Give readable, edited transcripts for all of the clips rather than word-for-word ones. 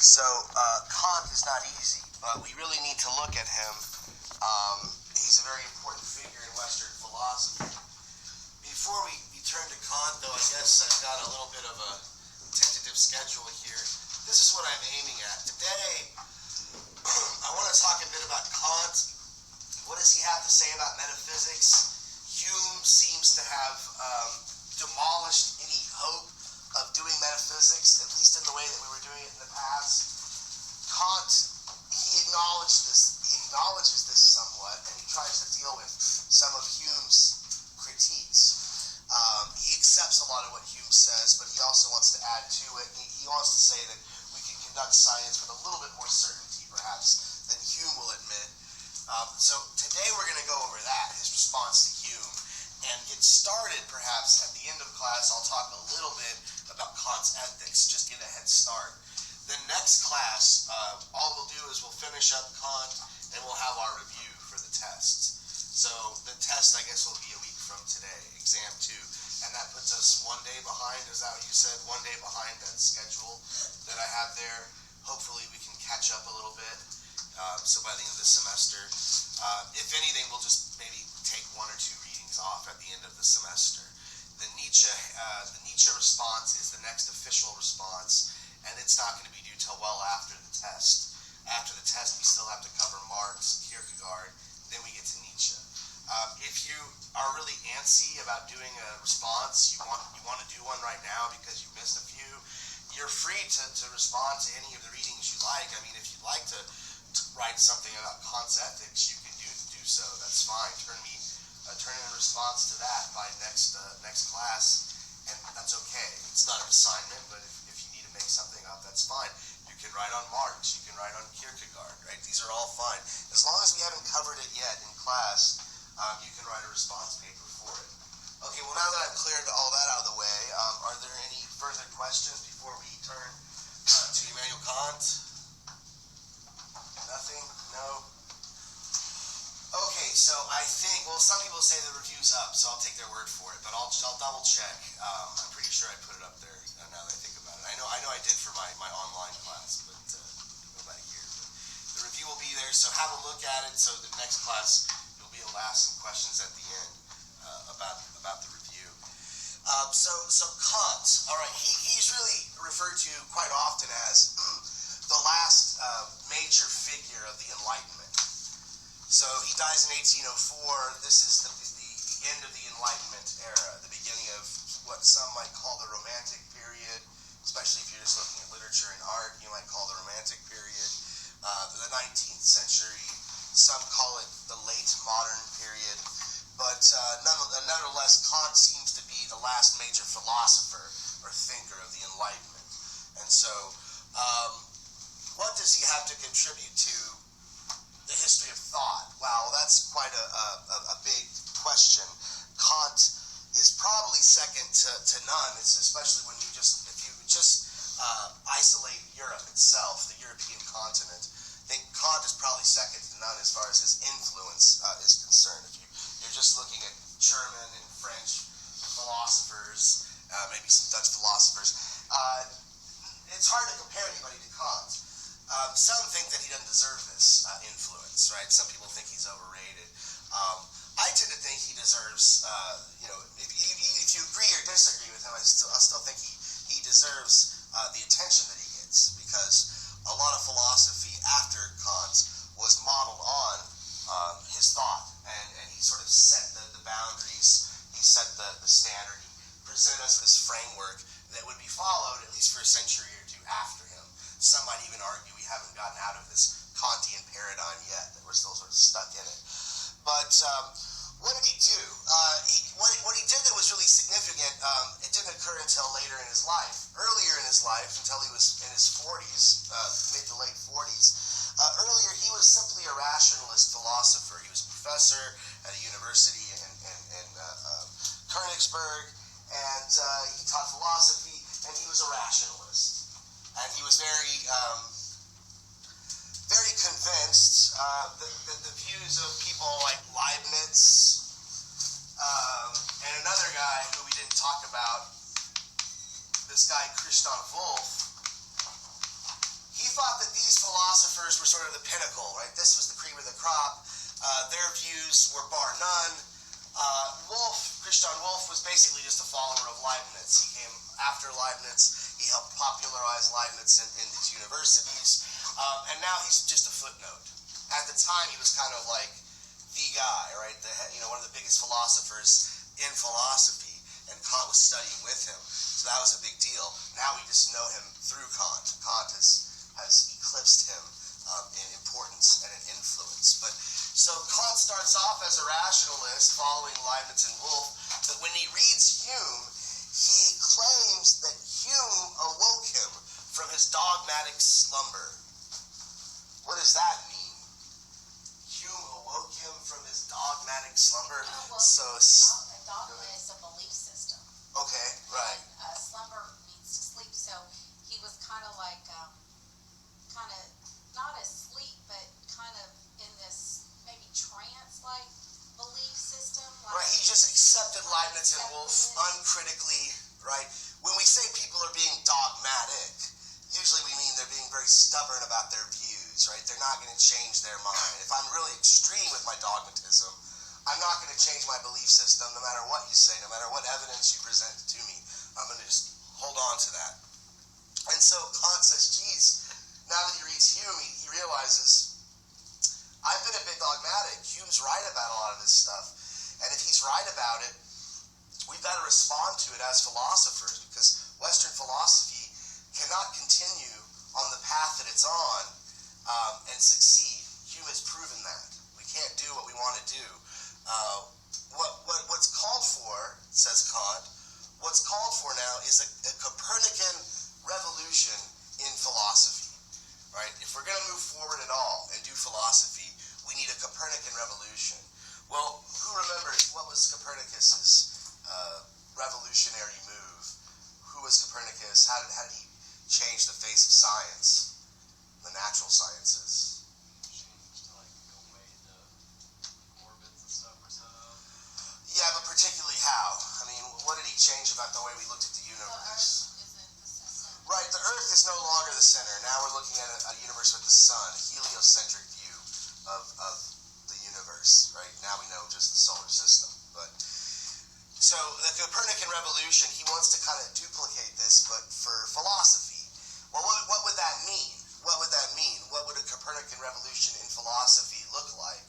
Kant is not easy, but we really need to look at him. He's a very important figure in Western philosophy. Before we turn to Kant, though, I guess I've got a little bit of a tentative schedule here. This is what I'm aiming at. Today, I want to talk a bit about Kant. What does he have to say about metaphysics? Hume seems to have demolished any hope of doing metaphysics, at least in the way that we were doing it in the past. Kant, he acknowledges this somewhat, and he tries to deal with some of Hume's critiques. He accepts a lot of what Hume says, but he also wants to add to it. He wants to say that we can conduct science with a little bit more certainty, perhaps, than Hume will admit. So today we're going to go over that, his response to Hume, and get started, perhaps, at the end of class. I'll talk a little bit about Kant's ethics, just get a head start. The next class, all we'll do is we'll finish up Kant, and we'll have our review for the tests. So the test, I guess, will be a week from today, exam 2, and that puts us 1 day behind. Is that what you said? 1 day behind that schedule that I have there. Hopefully we can catch up a little bit. So by the end of the semester, if anything, we'll just maybe take 1 or 2 readings off at the end of the semester. The Nietzsche response is the next official response, and it's not going to be due till well after the test. After the test, we still have to cover Marx, Kierkegaard, then we get to Nietzsche. If you are really antsy about doing a response, you want to do one right now because you missed a few, you're free to respond to any of the readings you like. I mean, if you'd like to write something about Kant's ethics, you can do so. That's fine. Turn in a response to that by next class, and that's okay. It's not an assignment, but if you need to make something up, that's fine. You can write on Marx. You can write on Kierkegaard. Right? These are all fine. As long as we haven't covered it yet in class, you can write a response paper for it. Okay. Well, now that I've cleared all that out of the way, are there any further questions before we turn to Immanuel Kant? Nothing? No? Okay, so I think, well, some people say the review's up, so I'll take their word for it, but I'll double check. I'm pretty sure I put it up there now that I think about it. I know I did for my online class, but go back here. But the review will be there, so have a look at it, so the next class you'll be able to ask some questions at the end about the review. So Kant, all right, he's really referred to quite often as the last major figure of the Enlightenment. So he dies in 1804. This is the end of the Enlightenment era, the beginning of what some might call the Romantic period, especially if you're just looking at literature and art, you might call the Romantic period. The 19th century, some call it the late modern period. But nonetheless, Kant seems to be the last major philosopher or thinker of the Enlightenment. And so, what does he have to contribute to the history of thought? Wow, that's quite a big question. Kant is probably second to none. It's especially when if you isolate Europe itself, the European continent. I think Kant is probably second to none as far as his influence is concerned. If you're just looking at German and French philosophers, maybe some Dutch philosophers, it's hard to compare anybody to Kant. Some think that he doesn't deserve this influence, right? Some people think he's overrated. I tend to think he deserves, if you agree or disagree with him, I still think he deserves the attention that he gets, because a lot of philosophy after Kant was modeled on his thought, and he sort of set the boundaries, he set the standard, he presented us this framework that would be followed at least for a century or two after him. Some might even argue we haven't gotten out of this Kantian paradigm yet, that we're still sort of stuck in it. But what did he do? What he did that was really significant, it didn't occur until later in his life. Earlier in his life, until he was in his 40s, mid to late 40s, earlier he was simply a rationalist philosopher. He was a professor at a university in Königsberg, and he taught philosophy, and he was a rationalist. And he was very convinced that the views of people like Leibniz and another guy who we didn't talk about, this guy Christian Wolff, he thought were sort of the pinnacle, right? This was the cream of the crop. Their views were bar none. Christian Wolff was basically just a follower of Leibniz. He came after Leibniz. He helped popularize Leibniz in these universities. And now he's just a footnote. At the time, he was kind of like the guy, right? One of the biggest philosophers in philosophy, and Kant was studying with him. So that was a big deal. Now we just know him through Kant. Kant has eclipsed him in importance and in influence. So Kant starts off as a rationalist, following Leibniz and Wolff, but when he reads Hume, he claims that Hume awoke him from his dogmatic slumber. What does that mean? Hume awoke him from his dogmatic slumber? A dogma is a belief system. Okay, right. And slumber means to sleep, so he was kind of like, not asleep, but kind of in this maybe trance-like belief system. Right, he just accepted Leibniz and Wolff uncritically, right? When we say people are being dogmatic, usually we mean they're being very stubborn about their views, right? They're not going to change their mind. If I'm really extreme with my dogmatism, I'm not going to change my belief system no matter what you say, no matter what evidence you present to me. I'm going to just hold on to that. And so Kant says, geez, now that he reads Hume, he realizes, I've been a bit dogmatic. Hume's right about a lot of this stuff. And if he's right about it, we've got to respond to it as philosophers, because Western philosophy cannot continue on the path that it's on and succeed. Hume has proven that. We can't do what we want to do. What's called for, says Kant, what's called for now is a Copernican revolution in philosophy, right? If we're going to move forward at all and do philosophy, we need a Copernican revolution. Well, who remembers what was Copernicus's revolutionary move? Who was Copernicus? How did he change the face of science, the natural sciences? Yeah, but particularly how? I mean, what did he change about the way we looked at the universe? The Earth isn't the center. Right, the Earth is no longer the center. Now we're looking at a universe with the sun, a heliocentric view of the universe, right? Now we know just the solar system. So the Copernican revolution, he wants to kind of duplicate this, but for philosophy. Well, what would that mean? What would that mean? What would a Copernican revolution in philosophy look like?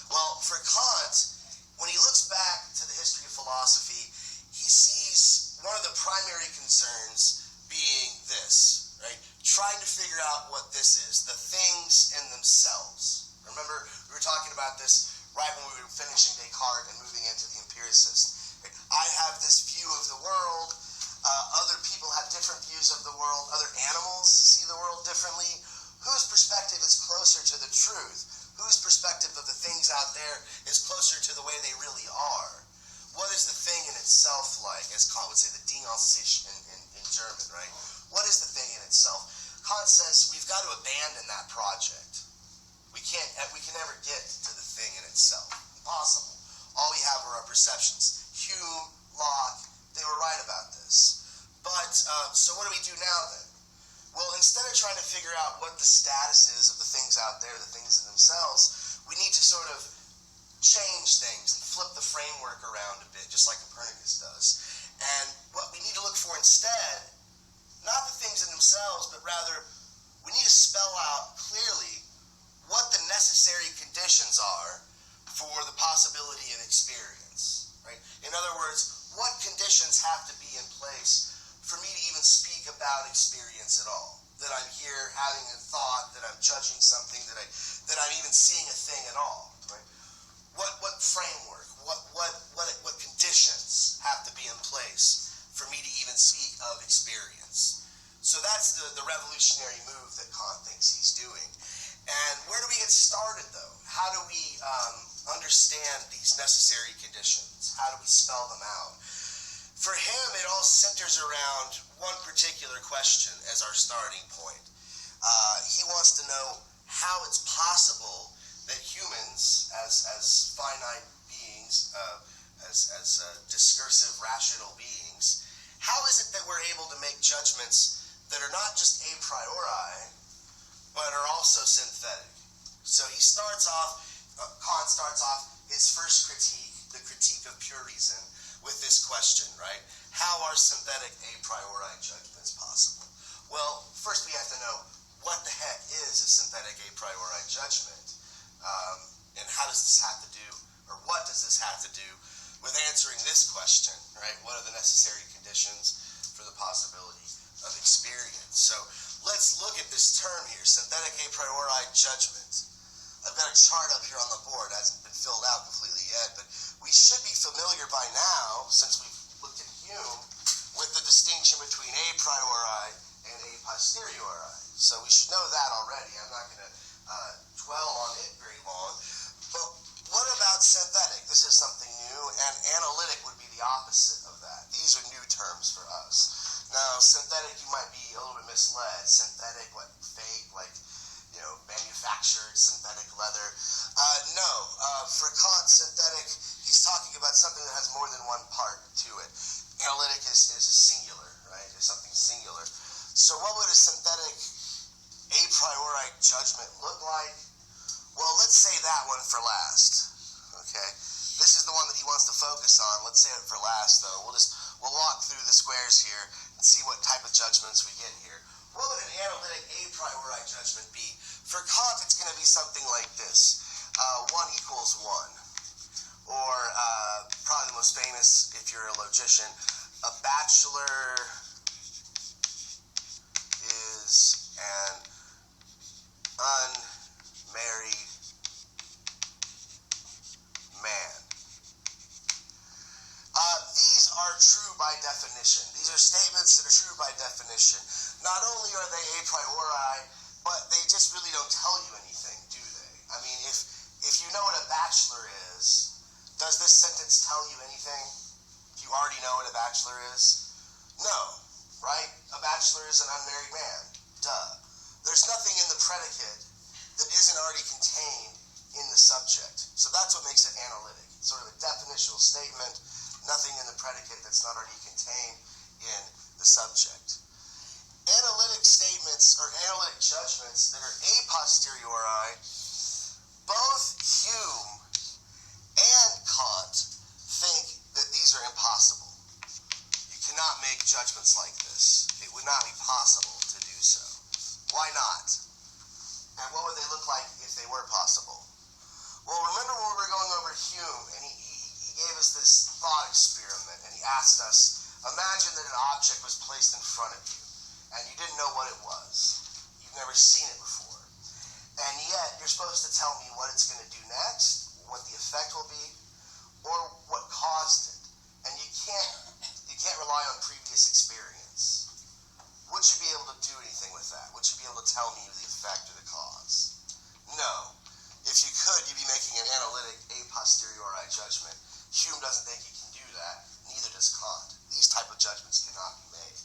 Well, for Kant, when he looks back to the history of philosophy, he sees one of the primary concerns being this, right? Trying to figure out what this is, the things in themselves. Remember, we were talking about this right when we were finishing Descartes and moving into the empiricist. Right? I have this view of the world. Other people have different views of the world. Other animals see the world differently. Whose perspective is closer to the truth? Whose perspective of the things out there is closer to the way they really are? What is the thing in itself like, as Kant would say, the Ding an sich in German, right? What is the thing in itself? Kant says we've got to abandon that project. We can never get to the thing in itself. Impossible. All we have are our perceptions. Hume, Locke, they were right about this. But, so what do we do now then? Well, instead of trying to figure out what the status is of the things out there, the things in themselves, we need to sort of change things and flip the framework around a bit, just like Copernicus does. And what we need to look for instead, not the things in themselves, but rather we need to spell out clearly what the necessary conditions are for the possibility of experience, right? In other words, what conditions have to be in place for me to even speak about experience at all? That I'm here having a thought, that I'm judging something, that I'm even seeing a thing at all, right? What framework, what conditions have to be in place for me to even speak of experience? So that's the revolutionary move that Kant thinks he's doing. And where do we get started, though? How do we understand these necessary conditions? How do we spell them out? For him, it all centers around one particular question as our starting point. He wants to know how it's possible that humans, as finite beings, as discursive, rational beings, how is it that we're able to make judgments that are not just a priori, but are also synthetic. So he starts off, Kant starts off his first critique, the critique of pure reason, with this question, right? How are synthetic a priori judgments possible? Well, first we have to know what the heck is a synthetic a priori judgment, and how does this have to do, or what does this have to do with answering this question, right? What are the necessary conditions for the possibility of experience? So let's look at this term here, synthetic a priori judgment. I've got a chart up here on the board. It hasn't been filled out completely yet, but we should be familiar by now, since we've looked at Hume, with the distinction between a priori and a posteriori. So we should know that already. I'm not going to dwell on it very long. But what about synthetic? This is something new, and analytic would be the opposite of that. These are new terms for us. Now, synthetic, you might be a little bit misled. Synthetic, what, fake, like, manufactured synthetic leather. No, for Kant, synthetic, he's talking about something that has more than one part to it. Analytic is singular, right? It's something singular. So what would a synthetic a priori judgment look like? Well, let's say that one for last, okay? This is the one that he wants to focus on. Let's say it for last, though. We'll walk through the squares here and see what type of judgments we get here. What would an analytic a priori judgment be? For Kant, it's going to be something like this. 1 equals 1. Or, probably the most famous, if you're a logician, a bachelor is an unmarried man. These are true by definition. These are statements that are true by definition. Not only are they a priori, but they just really don't tell you anything, do they? I mean, if you know what a bachelor is, does this sentence tell you anything? Do you already know what a bachelor is? No, right? A bachelor is an unmarried man. Duh. There's nothing in the predicate that isn't already contained in the subject. So that's what makes it analytic. It's sort of a definitional statement, nothing in the predicate that's not already contained in the subject. Analytic statements or analytic judgments that are a posteriori, both Hume and Kant think that these are impossible. You cannot make judgments like this. It would not be possible to do so. Why not? And what would they look like if they were possible? Well, remember when we were going over Hume, and he gave us this thought experiment, and he asked us, imagine that an object was placed in front of you, and you didn't know what it was. You've never seen it before. And yet, you're supposed to tell me what it's going to do next, what the effect will be, or what caused it. And you can't rely on previous experience. Would you be able to do anything with that? Would you be able to tell me the effect or the cause? No. If you could, you'd be making an analytic a posteriori judgment. Hume doesn't think you can do that, neither does Kant. These type of judgments cannot be made.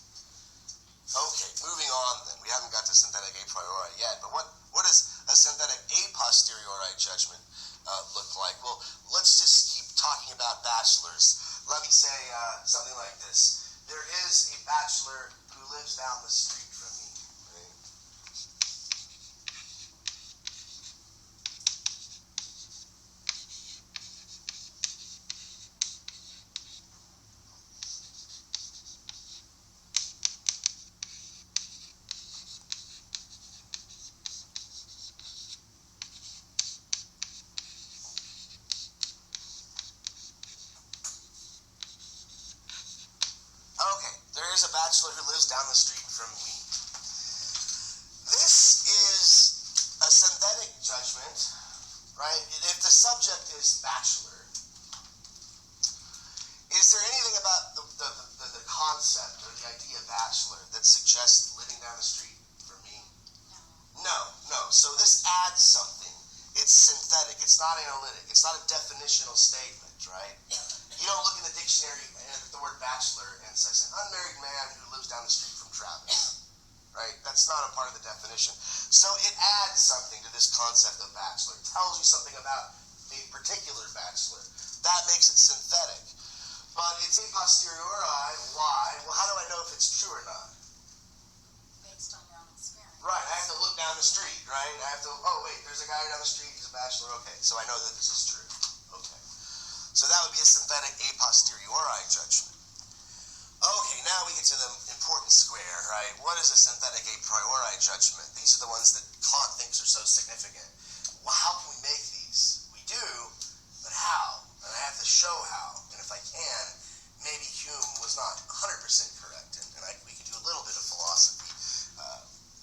Okay, moving on then. We haven't got to synthetic a priori yet, but what does a synthetic a posteriori judgment look like? Well, let's just keep talking about bachelors. Let me say something like this. There is a bachelor who lives down the street from me. Right? Okay, there is a bachelor who lives down the street from me. This is a synthetic judgment, right? If the subject is bachelor, is there anything about the concept or the idea of bachelor that suggests living down the street from me? No. So this adds something. It's synthetic. It's not analytic. It's not a definitional statement, right? You don't look in the dictionary at the word bachelor and it says an unmarried man who lives down the street from Travis, right? That's not a part of the definition. So it adds something to this concept of bachelor. It tells you something about a particular bachelor. That makes it synthetic. But it's a posteriori. Why? Well, how do I know if it's true or not? Based on your own experience. Right, I have to look down the street, right? I have to, oh wait, there's a guy down the street, he's a bachelor, okay, so I know that this is true. Okay. So that would be a synthetic a posteriori judgment. Okay, now we get to the important square, right? What is a synthetic a priori judgment? These are the ones that Kant thinks are so significant. Well, how can we make these? We do, but how? And I have to show how. And if I can, maybe Hume was not 100% correct, and we can do a little bit of philosophy.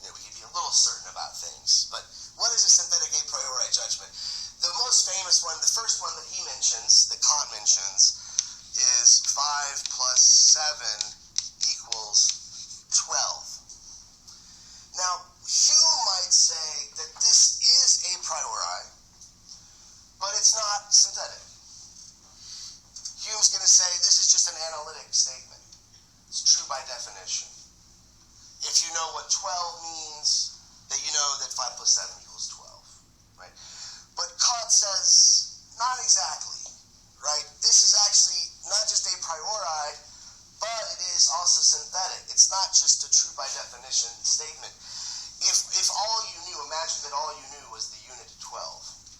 We can be a little certain about things. But what is a synthetic a priori judgment? The most famous one, the first one that he mentions, that Kant mentions, is 5 plus 7 equals 12. Now, Hume might say that this is a priori, but it's not synthetic. Hume's going to say this is just an analytic statement. It's true by definition. If you know what 12 means, then you know that 5 plus 7 equals 12, right? But Kant says, not exactly, right? This is actually not just a priori, but it is also synthetic. It's not just a true by definition statement. If all you knew, imagine that all you knew was the unit 12.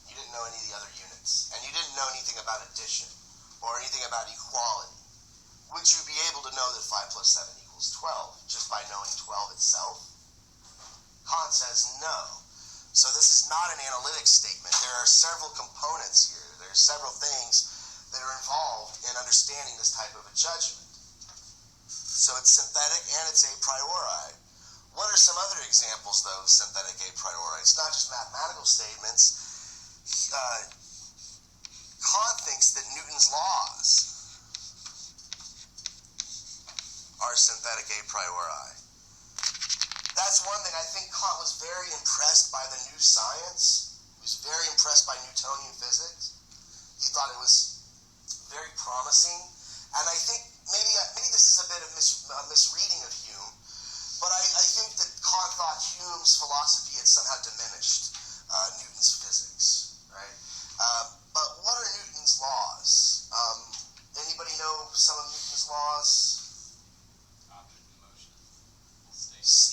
You didn't know any of the other units, and you didn't know anything about addition or anything about equality. Would you be able to know that 5 plus 7 equals 12 just by knowing 12 itself? Kant says no. So this is not an analytic statement. There are several components here. There are several things that are involved in understanding this type of a judgment. So it's synthetic and it's a priori. What are some other examples, though, of synthetic a priori? It's not just mathematical statements. Kant thinks that Newton's laws are synthetic a priori. That's one thing. I think Kant was very impressed by the new science. He was very impressed by Newtonian physics. He thought it was very promising. And I think maybe this is a bit of misreading of Hume, but I think that Kant thought Hume's philosophy had somehow diminished Newton's physics, right? But what are Newton's laws? Anybody know some of Newton's laws?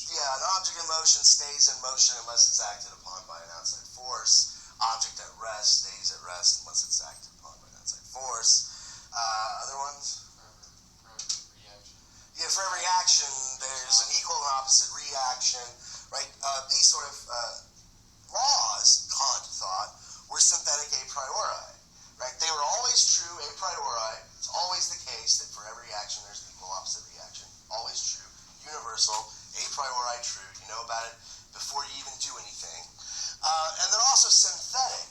Yeah, an object in motion stays in motion unless it's acted upon by an outside force. Object at rest stays at rest unless it's acted upon by an outside force. Other ones? For every reaction. Yeah, for every action, there's an equal and opposite reaction, right? These sort of laws, Kant thought, were synthetic a priori, right? They were always true a priori. It's always the case that for every action, there's an equal opposite reaction. Always true, universal, a priori true. You know about it before you even do anything. And they're also synthetic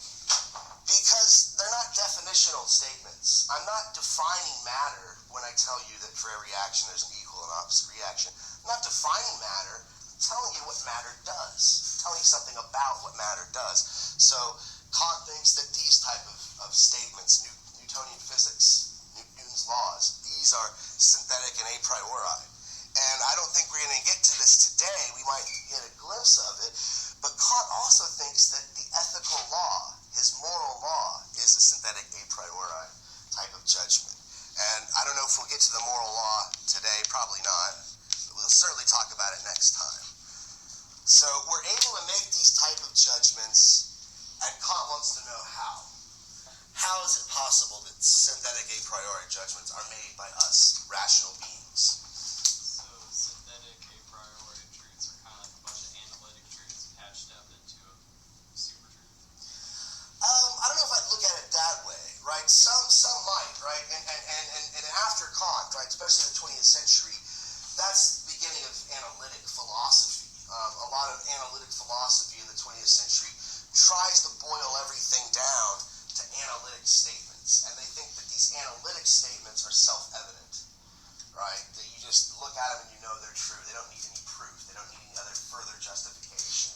because they're not definitional statements. I'm not defining matter when I tell you that for every action there's an equal and opposite reaction. I'm not defining matter. I'm telling you what matter does. I'm telling you something about what matter does. So Kant thinks that these type of statements, Newtonian physics, Newton's laws, these are synthetic and a priori. And I don't think we're going to get to this today. We might get a glimpse of it. But Kant also thinks that the ethical law, his moral law, is a synthetic a priori type of judgment. And I don't know if we'll get to the moral law today. Probably not. But we'll certainly talk about it next time. So we're able to make these type of judgments, and Kant wants to know how. How is it possible that synthetic a priori judgments are made by us, rational beings? Synthetic a priori truths are kind of like a bunch of analytic truths patched up into a super truth. I don't know if I'd look at it that way, right? Some might, right? And after Kant, right, especially in the 20th century, that's the beginning of analytic philosophy. A lot of analytic philosophy in the 20th century tries to boil everything down to analytic statements, and they think that these analytic statements are self-evident, right? That you just look at them and you know they're true. They don't need any proof. They don't need any other further justification.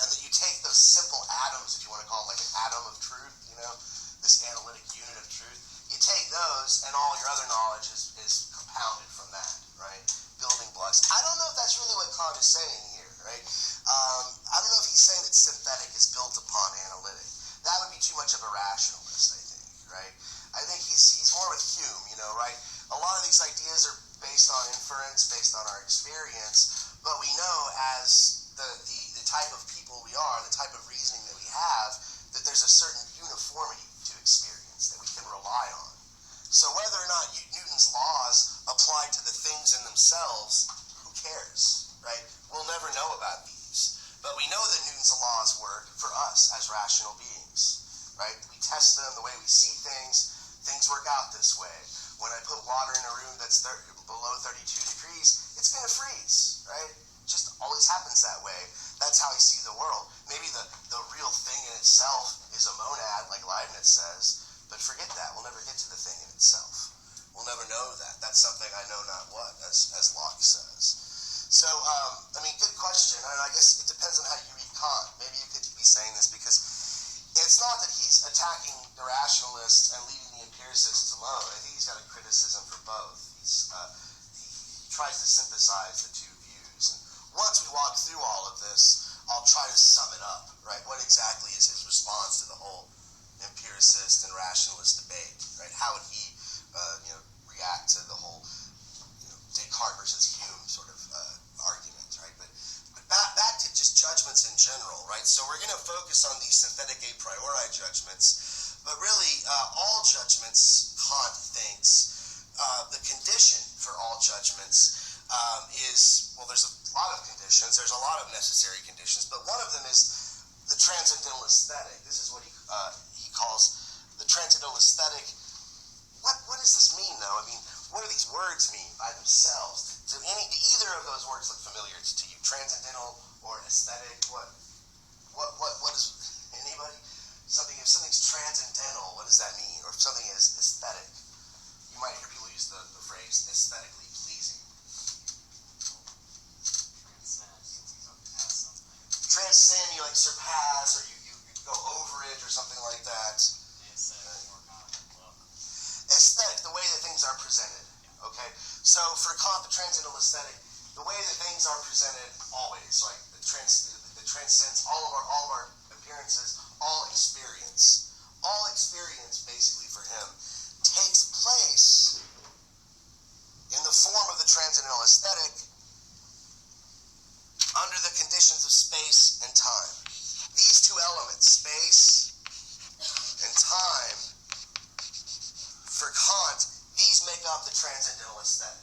And that you take those simple atoms, if you want to call it like an atom of truth, you know, this analytic unit of truth, you take those and all your other knowledge is compounded from that, right? Building blocks. I don't know if that's really what Kant is saying here, right? I don't know if he's saying that synthetic is built upon analytic. That would be too much of a rationalist, I think, right? I think he's more with Hume, you know, right? A lot of these ideas are based on inference, based on our experience, but we know as the rational beings, right? We test them, the way we see things work out this way. When I put water in a room that's below 32 degrees, it's going to freeze, right? It just always happens that way. That's how I see the world. Maybe the real thing in itself is a monad, like Leibniz says, but forget that. We'll never get to the thing in itself. We'll never know that. That's something I know not what, as Locke says. So, good question. I guess it depends on how you read Kant. Maybe you could be saying this because it's not that he's attacking the rationalists and leaving the empiricists alone. I think he's got a criticism for both. He tries to synthesize the two views. And once we walk through all of this, I'll try to sum it up, right? What exactly is his response to the whole empiricist and rationalist debate, right? How would he, react to the whole, Descartes versus Hume sort of argument, right? But back to just judgments in general, right? So we're going to focus on these synthetic a priori judgments, but really all judgments, Kant thinks, the condition for all judgments is, well, there's a lot of conditions, there's a lot of necessary conditions, but one of them is the transcendental aesthetic. This is what he calls the transcendental aesthetic. What does this mean, though? I mean, what do these words mean by themselves? Do either of those words look familiar to you? Transcendental or aesthetic? What is anybody? If something's transcendental, what does that mean? Or if something is aesthetic, you might hear people use the phrase aesthetically pleasing. Transcend, you like surpass, or you go over it, or something like that. Aesthetic, the way that things are presented. Okay, so for Kant, the transcendental aesthetic, the way that things are presented always, like it transcends all of our appearances, all experience. All experience, basically, for him, takes place in the form of the transcendental aesthetic under the conditions of space and time. These two elements, space and time, for Kant, these make up the transcendental aesthetic.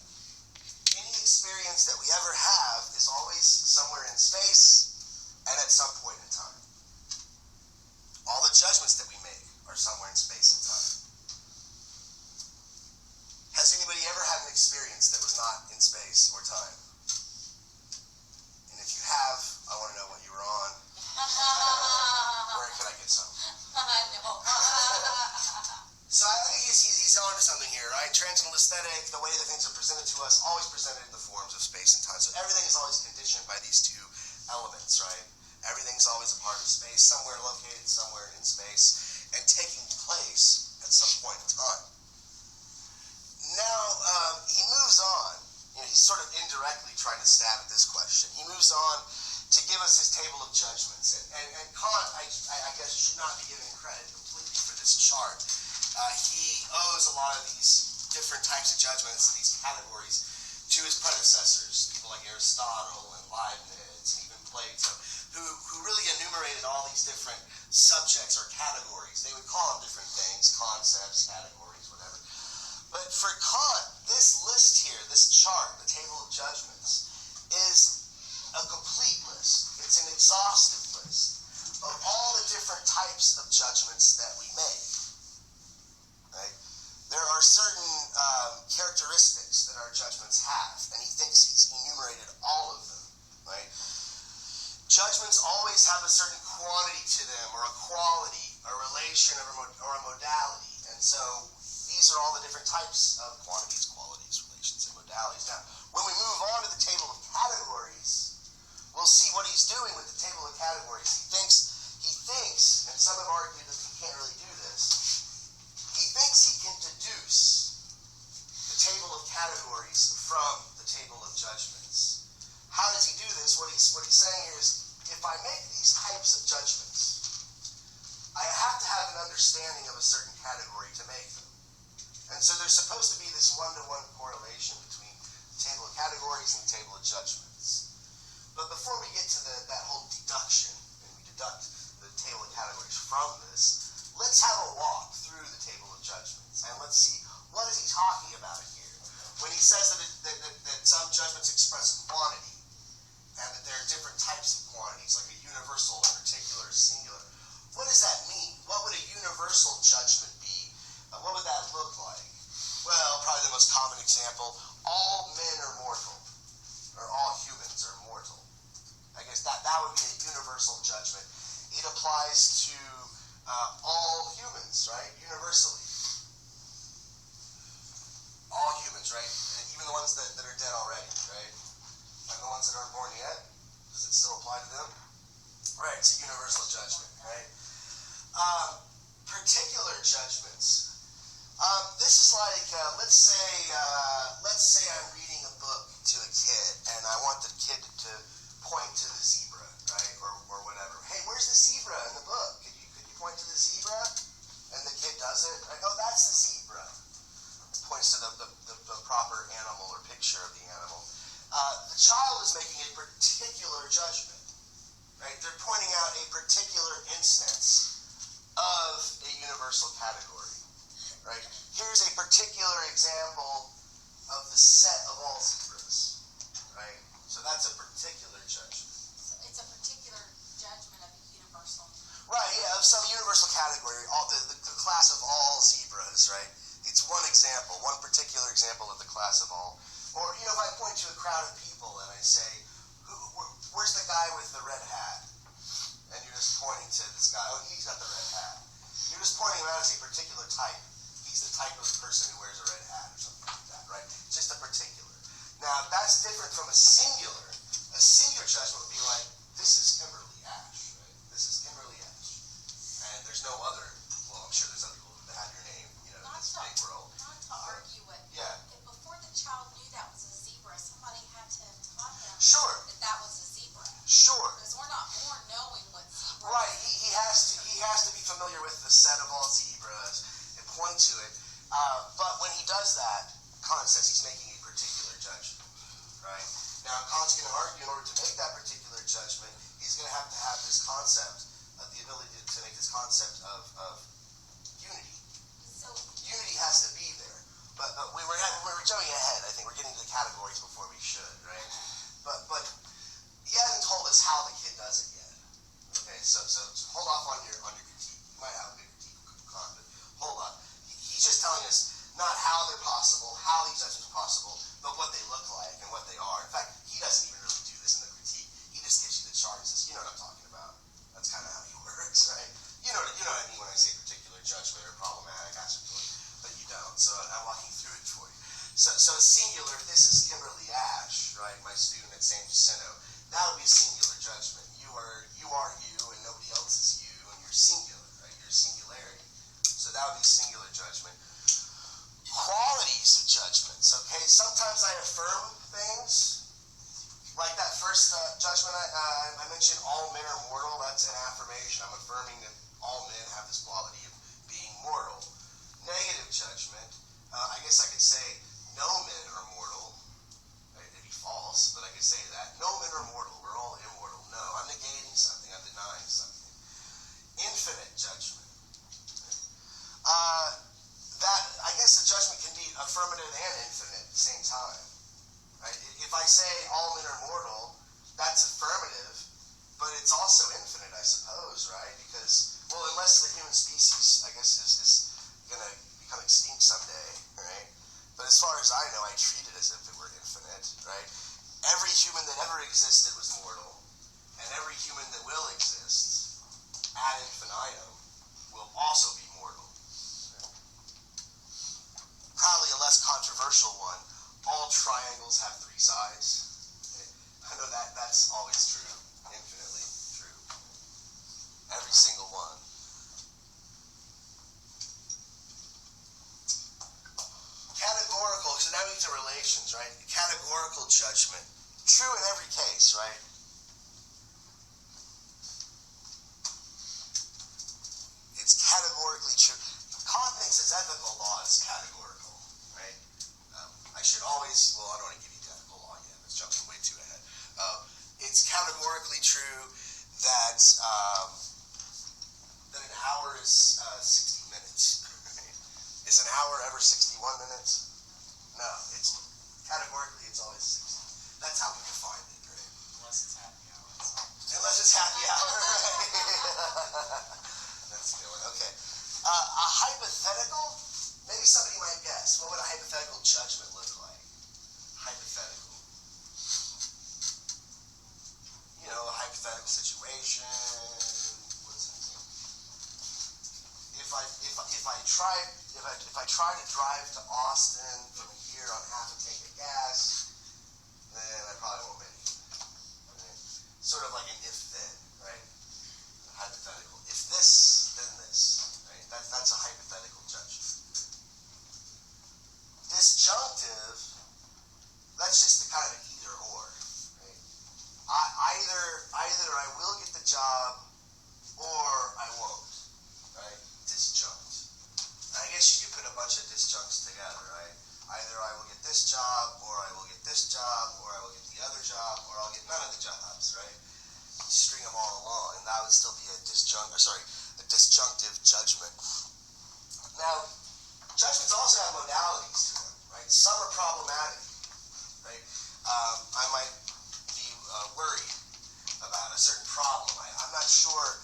Any experience that we ever have is always somewhere in space and at some point in time. All the judgments that we make are somewhere in space and time. Has anybody ever had an experience that was not in space or time? And if you have, I want to know what you were on. Where can I get some? No. So I think he's on to something here, right? Transcendental aesthetic, the way that things are presented to us, always presented in the forms of space and time. So everything is always conditioned by these two elements, right? Everything's always a part of space, somewhere located, somewhere in space, and taking place at some point in time. Now, he moves on. He's sort of indirectly trying to stab at this question. He moves on to give us his table of judgments. And Kant, I guess, should not be given credit completely for this chart. He owes a lot of these different types of judgments, these categories, to his predecessors, people like Aristotle and Leibniz and even Plato, who really enumerated all these different subjects or categories. They would call them different things, concepts, categories, whatever. But for Kant, this list here, this chart, the table of judgments, is a complete list. It's an exhaustive list of all the different types of judgments that we make. Right? There are certain characteristics that our judgments have, and he thinks he's enumerated all of them. Right? Judgments always have a certain quantity to them, or a quality, a relation, or a modality. And so these are all the different types of quantities, qualities, relations, and modalities. Now, when we move on to the table of categories, we'll see what he's doing with the table of categories. He thinks, and some have argued that he can't really do this, he thinks he can deduce the table of categories from the table of judgments. How does he do this? What he's saying here is, if I make these types of judgments, I have to have an understanding of a certain category to make them. And so there's supposed to be this one-to-one correlation between the table of categories and the table of judgments. But before we get to that whole deduction, and we deduct the table of categories from this, let's have a walk through the table of judgments, and let's see, what is he talking about here? When he says that some judgments express quantity, and that there are different types of quantities, like a universal, a particular, a singular, what does universal judgment. It applies to all humans, right? Universally. All humans, right? And even the ones that are dead already, right? And the ones that aren't born yet, does it still apply to them? Right, it's a universal judgment, right? Particular judgments. This is like, let's say I'm reading a book to a kid, and I want the kid to point to the zebra, right, or whatever. Hey, where's the zebra in the book? Could you point to the zebra? And the kid does it. Right? Oh, that's the zebra. It points to the proper animal or picture of the animal. The child is making a particular judgment, right? They're pointing out a particular instance of a universal category, right? Here's a particular example of the set of all zebras, right? So that's a particular judgment. So it's a particular judgment of a universal. Right, yeah, of some universal category, all the class of all zebras, right? It's one example, one particular example of the class of all. Or, if I point to a crowd of people and I say, where's the guy with the red hat? And you're just pointing to this guy, oh, he's got the red hat. You're just pointing him out as a particular type. He's the type of person who wears a red hat or something like that, right? It's just a particular. Now, that's different from a singular. A singular judgment would be like, this is Kimberly Ash, right? This is Kimberly Ash. And there's no other, well, I'm sure there's other people that have your name, in this big world. Not to argue it. Yeah. If before the child knew that was a zebra, somebody had to have taught him Sure. that was a zebra. Sure. Because we're not born knowing what zebra Right, is. he has to be familiar with the set of all zebras and point to it. But when he does that, Kant says he's making a particular judgment, right? Now, Kant's going to argue in order to make that particular judgment, he's going to have this concept, the ability to make this concept of unity. So Unity has to be there. But we were jumping ahead. I think we're getting to the categories before we should, right? But he hasn't told us how the kid does it yet. Okay, so hold off on your critique. You might have a big critique of Kant, but hold on. He's just telling us not how they're possible, how these judgments are possible, but what they look like and what they are. In fact, he doesn't even really do this in the critique. He just gives you the chart and says, you know what I'm talking about. That's kind of how he works, right? You know what I mean when I say particular judgment or problematic aspect, but you don't. So I'm walking through it for you. So singular, this is Kimberly Ash, right? My student at San Jacinto. That would be a singular judgment. You are you and nobody else is you, and you're singular, right? You're singularity. So that would be singular judgment. Qualities of judgments, okay? Sometimes I affirm things. Like that first judgment I mentioned, all men are mortal. That's an affirmation. I'm affirming that all men have this quality of being mortal. Negative judgment, I guess I could say no men are mortal. It'd be false, but I could say that. No men are mortal. We're all immortal. No, I'm negating something. I'm denying something. Infinite judgment. That, I guess the judgment can be affirmative and infinite at the same time. Right? If I say all men are mortal, that's affirmative, but it's also infinite, I suppose, right? Because, well, unless the human species, I guess, is going to become extinct someday, right? But as far as I know, I treat it as if it were infinite, right? Every human that ever existed was mortal, and every human that will exist ad infinitum will also be mortal. Probably a less controversial one. All triangles have three sides. Okay? I know that's always true, infinitely true. Every single one. Categorical, so now we get to relations, right? Categorical judgment. True in every case, right? It's categorically true. Kant thinks his ethical law is categorical, right? I should always, well, I don't want to give you the ethical law yet. That's jumping way too ahead. It's categorically true that that an hour is 60 minutes. Is an hour ever 61 minutes? No, it's categorically it's always 60. That's how we define it, right? Unless it's happy hour. Unless it's happy hour, right? That's a good one. Okay. A hypothetical? Maybe somebody might guess. What would a hypothetical judgment look like? Hypothetical. A hypothetical situation. notion. What's it? If I try to drive to Austin from here on half a tank of gas, then I probably won't make it. Right? Sort of like an if-then, right? Hypothetical. If this, then this. Right? That's a hypothetical judgment. Disjunctive, that's just the kind of either or. Right? Either I will get the job or I won't. Right? Disjunct. I guess you could put a bunch of disjuncts together, right? Either I will get this job, or I will get this job, or I will get the other job, or I'll get none of the jobs, right? String them all along, and that would still be a disjunctive judgment. Now, judgments also have modalities to them, right? Some are problematic, right? I might be worried about a certain problem. I'm not sure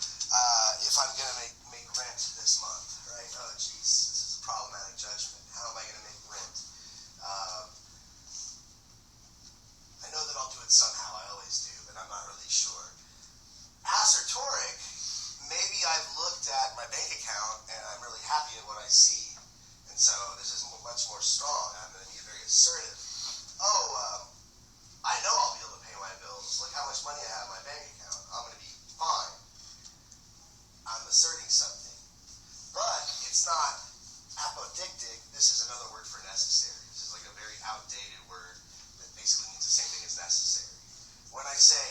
if I'm going to make rent this month, right? Oh, geez, this is a problematic judgment. How am I going to make rent? I know that I'll do it somehow. I always do, but I'm not really sure. Assertoric, maybe I've looked at my bank account and I'm really happy at what I see. And so this is much more strong. I'm going to be very assertive. I know I'll be able to pay my bills. Look how much money I have in my bank account. I'm going to be fine. I'm asserting something. But it's not apodictic. This is another word for necessary. This is like a very outdated word that basically means the same thing as necessary. When I say,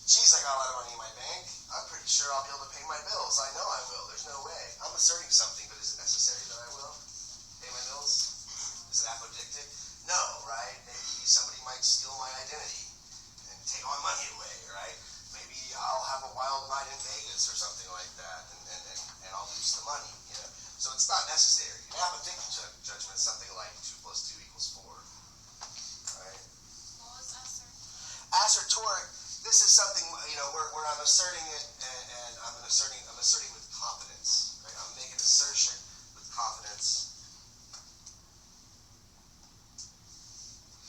geez, I got a lot of money in my bank, I'm pretty sure I'll be able to pay my bills. I know I will. There's no way. I'm asserting something, but is it necessary that I will pay my bills? Is it apodictic? No, right? Maybe somebody might steal my identity and take all my money away, right? Maybe I'll have a wild night in Vegas or something like that, and I'll lose the money, you know? So it's not necessary. An apodictic judgment is something like 2 plus 2 equals 4, right? What was assert? Assertoric, this is something, you know, where I'm asserting it, and I'm asserting with confidence, right? I'm making an assertion with confidence.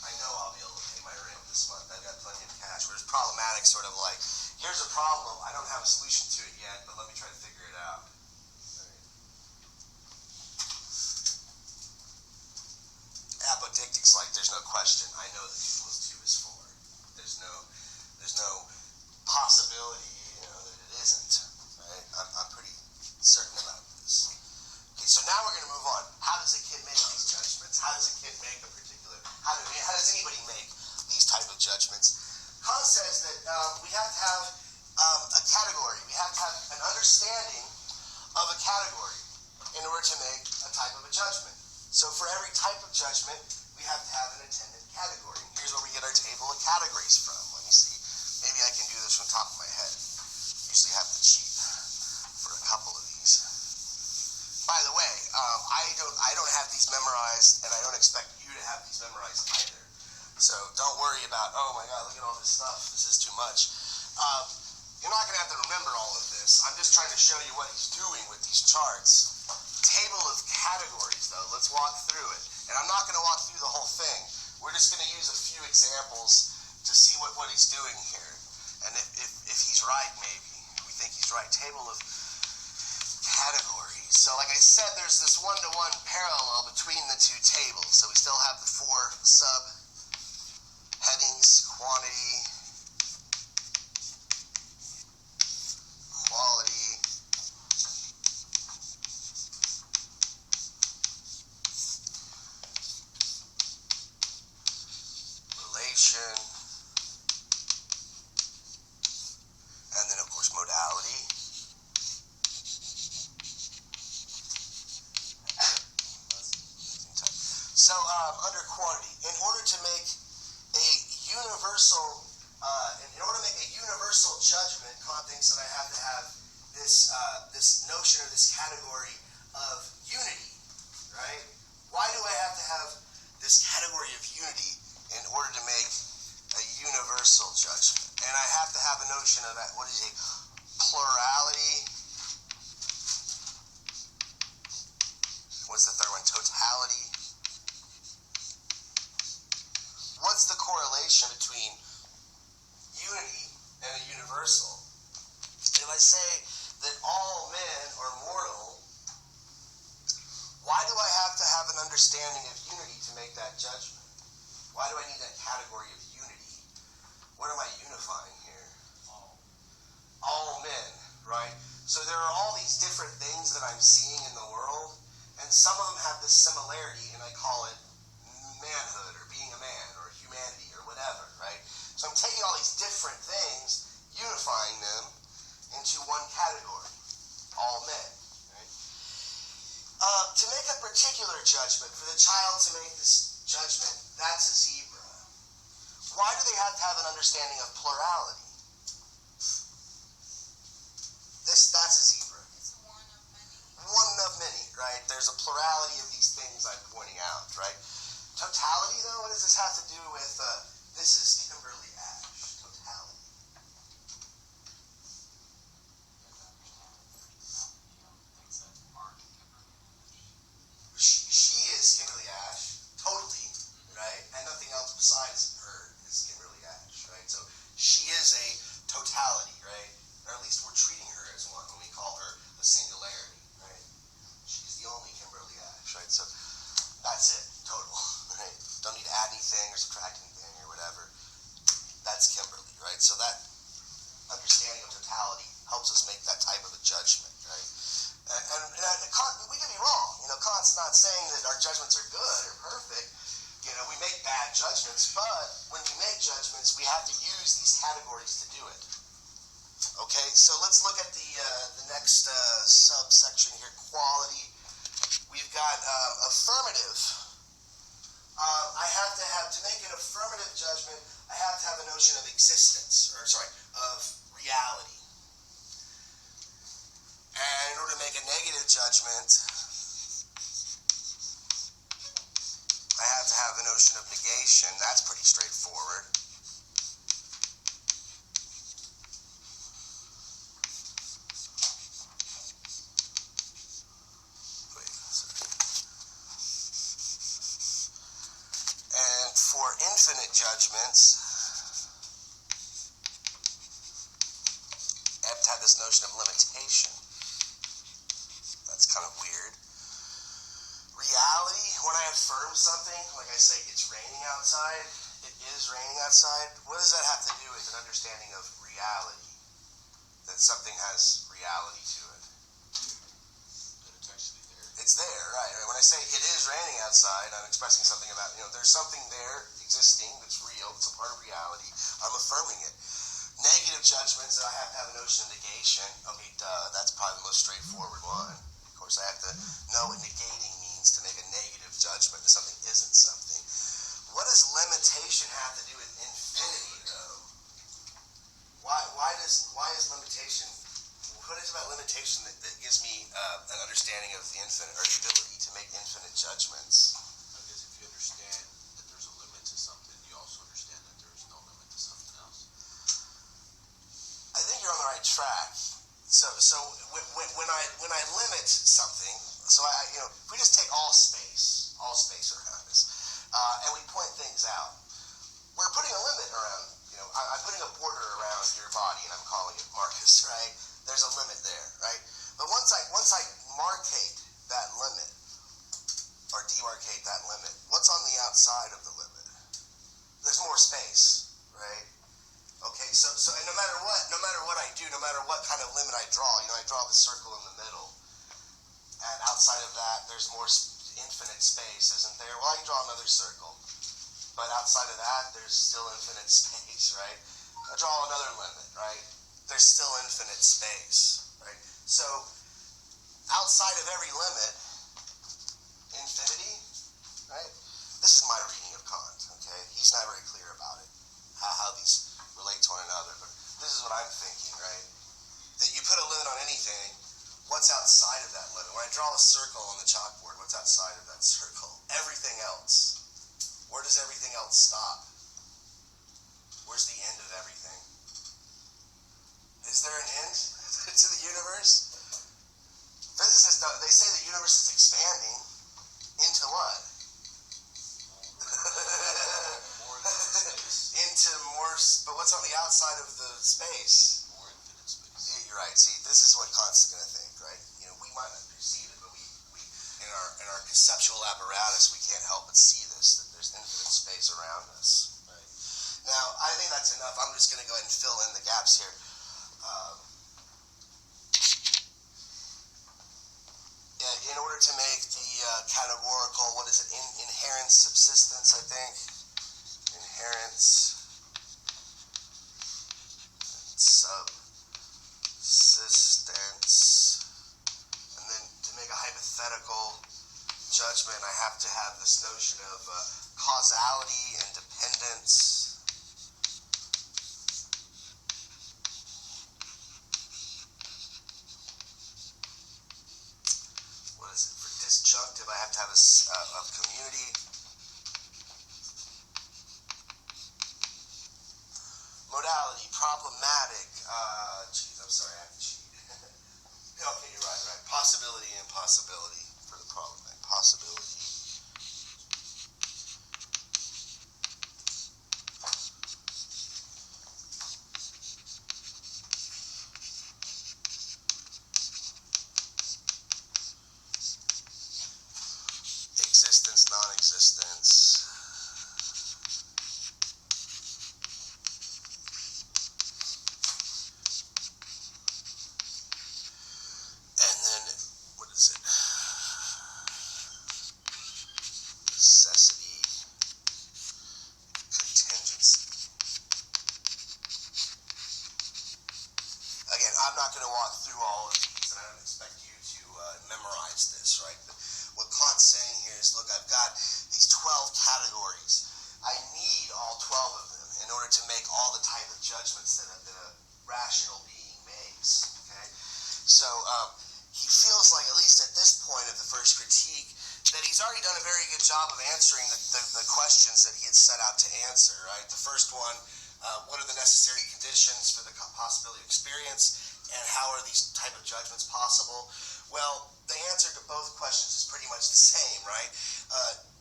I know I'll be able to pay my rent this month. I've got plenty of cash. Whereas problematic, sort of like, here's a problem. I don't have a solution to it yet, but let me try to figure it out. Right. Apodictic's like, there's no question. I know that 2 plus 2 is 4. There's no possibility, you know, that it isn't. Right? I'm pretty certain about this. Okay, so now we're going to move on. How does a kid make these judgments? How does a kid make a particular? How does anybody make these type of judgments? Kant says that we have to have a category. We have to have an understanding of a category in order to make a type of a judgment. So for every type of judgment, we have to have an attendant category. Here's where we get our table of categories from. Let me see. Maybe I can do this from the top of my head. Usually have to cheat for a couple of these. By the way, I don't have these memorized, and I don't expect you to have these memorized either. So don't worry about, oh my God, look at all this stuff. This is too much. You're not going to have to remember all of this. I'm just trying to show you what he's doing with these charts. Table of categories, though. Let's walk through it. And I'm not going to walk through the whole thing. We're just going to use a few examples to see what he's doing here. And if he's right, maybe. We think he's right. Table of categories. So like I said, there's this one-to-one parallel between the two tables. So we still have the 4 sub-headings: quantity, quality, relation, and then of course modality. So under quantity, in order to make a universal judgment, Kant thinks that I have to have this notion or this category of unity, right? Why do I have to have this category of unity in order to make a universal judgment? And I have to have a notion of that, what is it, plurality? What's the third one? Totality. What's the correlation between unity and a universal? I say that all men are mortal, why do I have to have an understanding of unity to make that judgment? Why do I need that category of unity? What am I unifying here? All men, right? So there are all these different things that I'm seeing in the world, and some of them have this similarity, and I call it manhood, or being a man, or humanity, or whatever, right? So I'm taking all these different things, unifying them into one category, all men, right? To make a particular judgment, for the child to make this judgment, that's a zebra. Why do they have to have an understanding of plurality? That's a zebra. It's one of many. One of many, right? There's a plurality of these things I'm pointing out, right? Totality, though, what does this have to do with, this is Kimberly Ash, totality. She is Kimberly Ash, totally, right? And nothing else besides her is Kimberly Ash, right? So she is a totality, right? Or at least we're treating her as one when we call her a singularity, right? She's the only Kimberly Ash, right? So that's it, total, right? Don't need to add anything or subtract anything or whatever. That's Kimberly, right? So that understanding of totality helps us make that type of a judgment, right? And Kant, we can be wrong. Kant's not saying that our judgments are good or perfect. We make bad judgments, but when we make judgments, we have to use these categories to do it. Okay, so let's look at the next subsection here, quality. We've got affirmative. To make an affirmative judgment, I have to have a notion of of reality. And in order to make a negative judgment, I have to have the notion of negation. That's pretty straightforward. And for infinite judgments, I have to have this notion of limitation. That's kind of weird. Reality, when I affirm something, like I say, it's raining outside, it is raining outside, what does that have to do with an understanding of reality? That something has reality to it. That it's actually there. It's there, right? When I say it is raining outside, I'm expressing something about, there's something there existing that's real, it's a part of reality. I'm affirming it. Negative judgments, I have to have a notion of negation. Okay, that's probably the most straightforward one. Of course, I have to know what negating means to make a negative judgment that something isn't something. What does limitation have to do with infinity, though? Why is limitation? What is about limitation that gives me an understanding of the infinite, or the ability to make infinite judgments? I guess if you understand that there's a limit to something, you also understand that there's no limit to something else. I think you're on the right track. So when I limit something, if we just take all space around us, and we point things out, we're putting a limit around. I'm putting a border around your body, and I'm calling it Marcus, right? There's a limit there, right? But once I marcate that limit, or demarcate that limit, what's on the outside of the limit? There's more space, right? Okay, so and no matter what I do, no matter what kind of limit I draw, I draw the circle in the middle, and outside of that, there's more infinite space, isn't there? Well, I can draw another circle, but outside of that, there's still infinite space, right? I draw another limit, right? There's still infinite space, right? So, outside of every limit, infinity, right? This is my reading of Kant, okay? He's not very clear about it, how these relate to one another, but this is what I'm thinking, right? That you put a limit on anything, what's outside of that limit? When I draw a circle on the chalkboard, what's outside of that circle? Everything else. Where does everything else stop? Where's the end of everything? Is there an end to the universe? Physicists, they say the universe is expanding into what? More infinite space. Into more, but what's on the outside of the space? More infinite space. You're right. See, this is what Kant's going to think, right? You know, we might not perceive it, but we in our conceptual apparatus, we can't help but see this, that there's infinite space around us, right? Now, I think that's enough. I'm just going to go ahead and fill in the gaps here. In order to make the categorical, what is it, inherent subsistence, I think? Inherent subsistence. And then to make a hypothetical judgment, I have to have this notion of causality and dependence. What is it? For disjunctive, I have to have a community. Modality, problematic. I'm sorry, I have to cheat. Okay, you're right. Possibility and impossibility for the problematic. Possibility. Existence, non-existence. And then, what is it? Necessity, contingency. Again, I'm not going to walk through all of these, and I don't expect you to memorize this, right? But what Kant's saying here is, look, I've got these 12 categories. I need all 12 of them in order to make all the type of judgments that a rational being makes, okay? So he feels like, at least at this point of the first critique, that he's already done a very good job of answering the questions that he had set out to answer, right? The first one, what are the necessary conditions for the possibility of experience, and how are these type of judgments possible? Well, the answer to both questions is pretty much the same, right?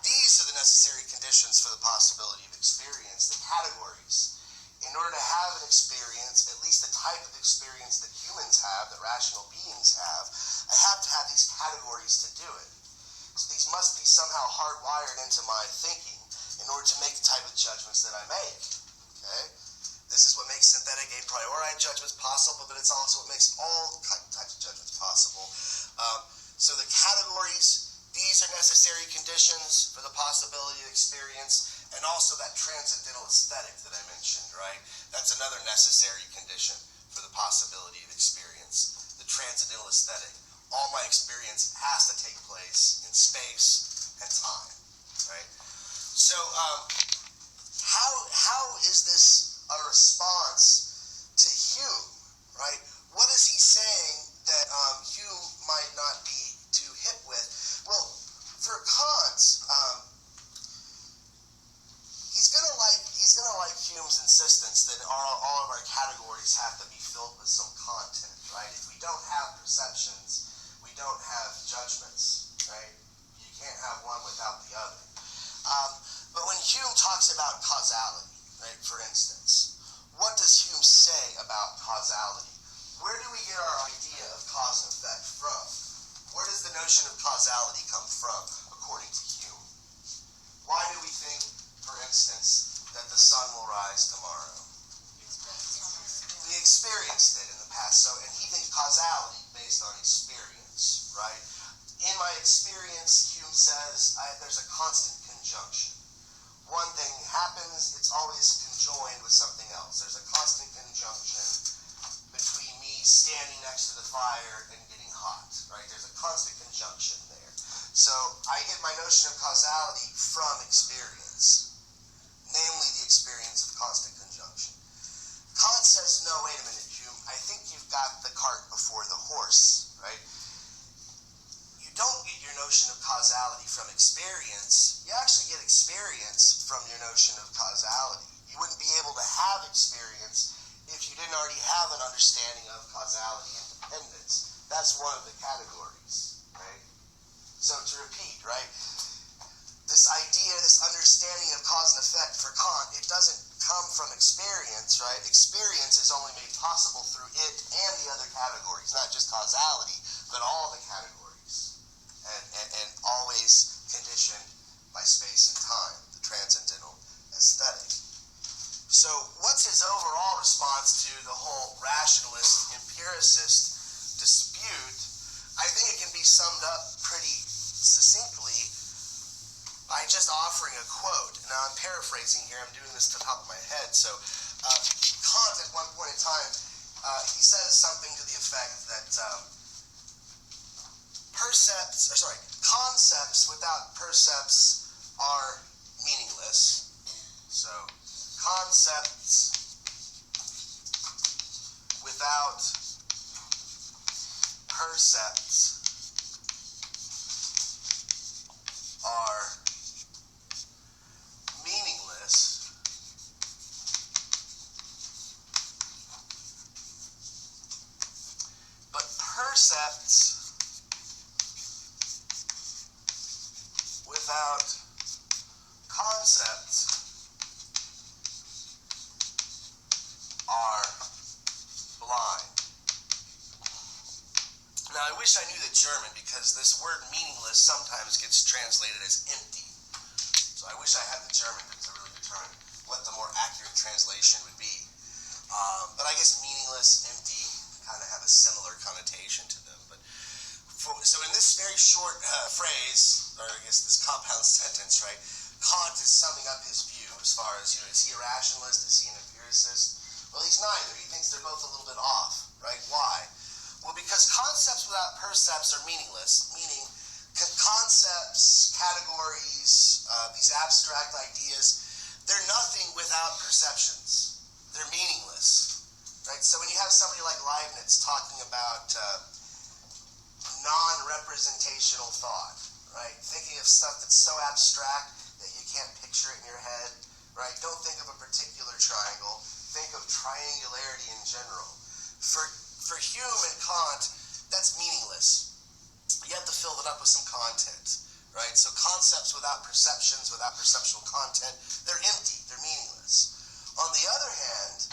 These are the necessary conditions for the possibility of experience, the categories. In order to have an experience, at least the type of experience that humans have, that rational beings have, I have to have these categories to do it. So these must be somehow hardwired into my thinking in order to make the type of judgments that I make, okay? This is what makes synthetic a priori judgments possible, but it's also what makes all types of judgments possible. So the categories, these are necessary conditions for the possibility of experience, and also that transcendental aesthetic that I mentioned, right? That's another necessary condition for the possibility of experience. The transcendental aesthetic. All my experience has to take place in space and time, right? So how is this a response to Hume, right? What is he saying that Hume might not be too hip with? Well, for Kant, he's gonna like Hume's insistence that all of our categories have to be filled with some content, right? If we don't have perceptions, we don't have judgments, right? You can't have one without the other. But when Hume talks about causality, right, for instance, what does Hume say about causality? Where do we get our idea of cause and effect from? Where does the notion of causality come from, according to Hume? Why do we think, for instance, that the sun will rise tomorrow? We experienced it in the past, and he thinks causality based on experience, right? In my experience, Hume says, there's a constant conjunction. One thing happens, it's always conjoined with something else. There's a constant conjunction between me standing next to the fire and getting hot, right? There's a constant conjunction there. So I get my notion of causality from experience, namely the experience of constant conjunction. Kant says, no, wait a minute, Hume, I think you've got the cart before the horse, right? You don't get your notion of causality from experience. You actually get experience from your notion of causality. You wouldn't be able to have experience if you didn't already have an understanding of causality and dependence. That's one of the categories, right? So to repeat, right? this idea, this understanding of cause and effect for Kant, it doesn't come from experience, right? Experience is only made possible through it and the other categories, not just causality, but all the categories, and always conditioned by space and time, the transcendental aesthetic. So what's his overall response to the whole rationalist empiricist dispute? I think it can be summed up pretty succinctly by just offering a quote. Now I'm paraphrasing here, I'm doing this to the top of my head. So Kant at one point in time, he says something to the effect that concepts without percepts are meaningless. So concepts without percepts are meaningless, but percepts without concepts are blind. Now, I wish I knew the German, because this word meaningless sometimes gets translated as empty. So I wish I had the German, because I really determine what the more accurate translation would be. But I guess meaningless, empty, kind of have a similar connotation to them. But so in this very short phrase, or I guess this compound sentence, right, Kant is summing up his view as far as, is he a rationalist? Is he an empiricist? Well, he's neither. He thinks they're both a little bit off, right? Why? Well, because concepts without percepts are meaningless, meaning concepts, categories, these abstract ideas, they're nothing without perceptions. They're meaningless, right? So when you have somebody like Leibniz talking about non-representational thought, right? Thinking of stuff that's so abstract that you can't picture it in your head, right? Don't think of a particular triangle. Think of triangularity in general. For Hume and Kant, that's meaningless. You have to fill it up with some content, right? So concepts without perceptions, without perceptual content, they're empty, they're meaningless. On the other hand,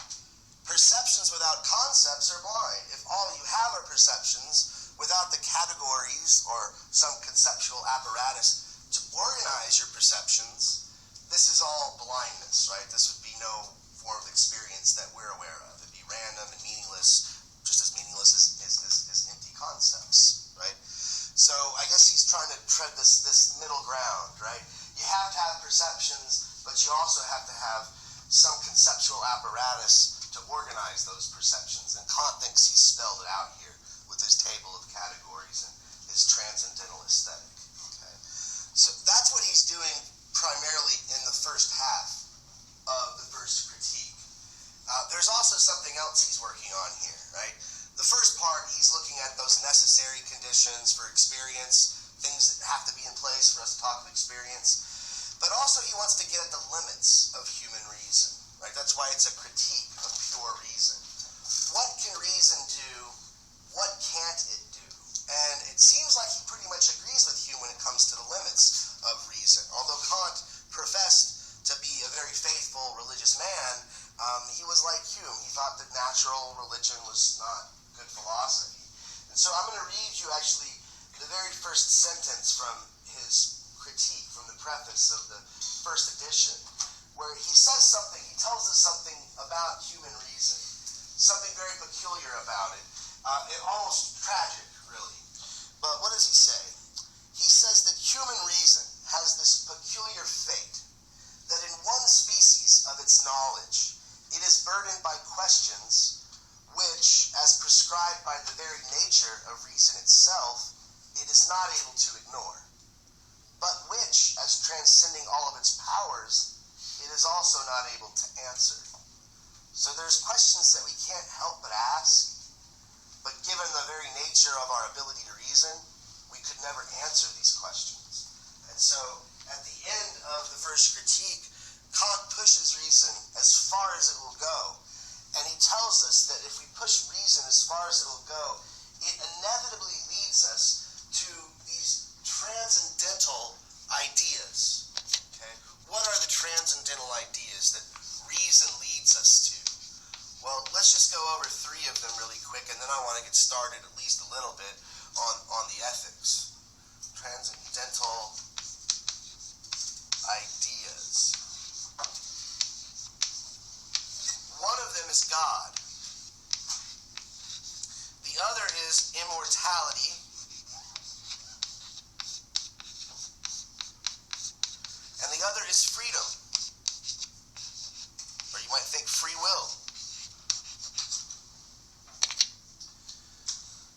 perceptions without concepts are blind. If all you have are perceptions without the categories or some conceptual apparatus to organize your perceptions, this is all blindness, right? This would be no form of experience that we're aware of. It'd be random and meaningless, just as meaningless as empty concepts, right? So I guess he's trying to tread this middle ground, right? You have to have perceptions, but you also have to have some conceptual apparatus to organize those perceptions. And Kant thinks he's spelled it out here with his table of categories and his transcendental aesthetic. Okay? So that's what he's doing primarily in the first half of the first critique. There's also something else he's working on here, right? The first part, he's looking at those necessary conditions for experience, things that have to be in place for us to talk of experience. But also he wants to get at the limits of human reason, right? That's why it's a critique of pure reason. What can reason do? What can't it do? And it seems like he pretty much agrees with Hume when it comes to the limits of reason. Although Kant professed to be a very faithful religious man, he was like Hume. He thought that natural religion was not good philosophy. And so I'm going to read you actually the very first sentence from his critique, from the preface of the first edition, where he says something, he tells us something about human reason, something very peculiar about it, almost tragic, really. But what does he say? He says that human reason has this peculiar fate, that in one species of its knowledge, it is burdened by questions which, as prescribed by the very nature of reason itself, it is not able to ignore, but which, as transcending all of its powers, it is also not able to answer. So there's questions that we can't help but ask, but given the very nature of our ability to reason, we could never answer these questions. And so, at the end of the first critique, Kant pushes reason as far as it will go, and he tells us that if we push reason as far as it will go, it inevitably leads us to these transcendental ideas. Okay? What are the transcendental ideas that reason leads us to? Well, let's just go over 3 of them really quick, and then I want to get started at least a little bit on the ethics. Transcendental ideas. One of them is God. The other is immortality. And the other is freedom. Or you might think free will.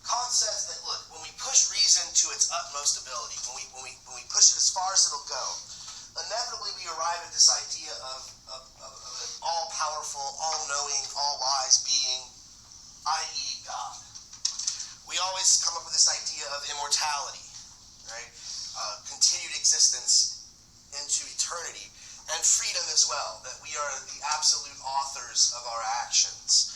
Kant says that, look, when we push reason to its utmost ability, when we push it as far as it'll go, inevitably we arrive at this idea of an all-powerful, all-knowing, all-wise being, i.e. God. We always come up with this idea of immortality, right? Continued existence into eternity, and freedom as well, that we are the absolute authors of our actions.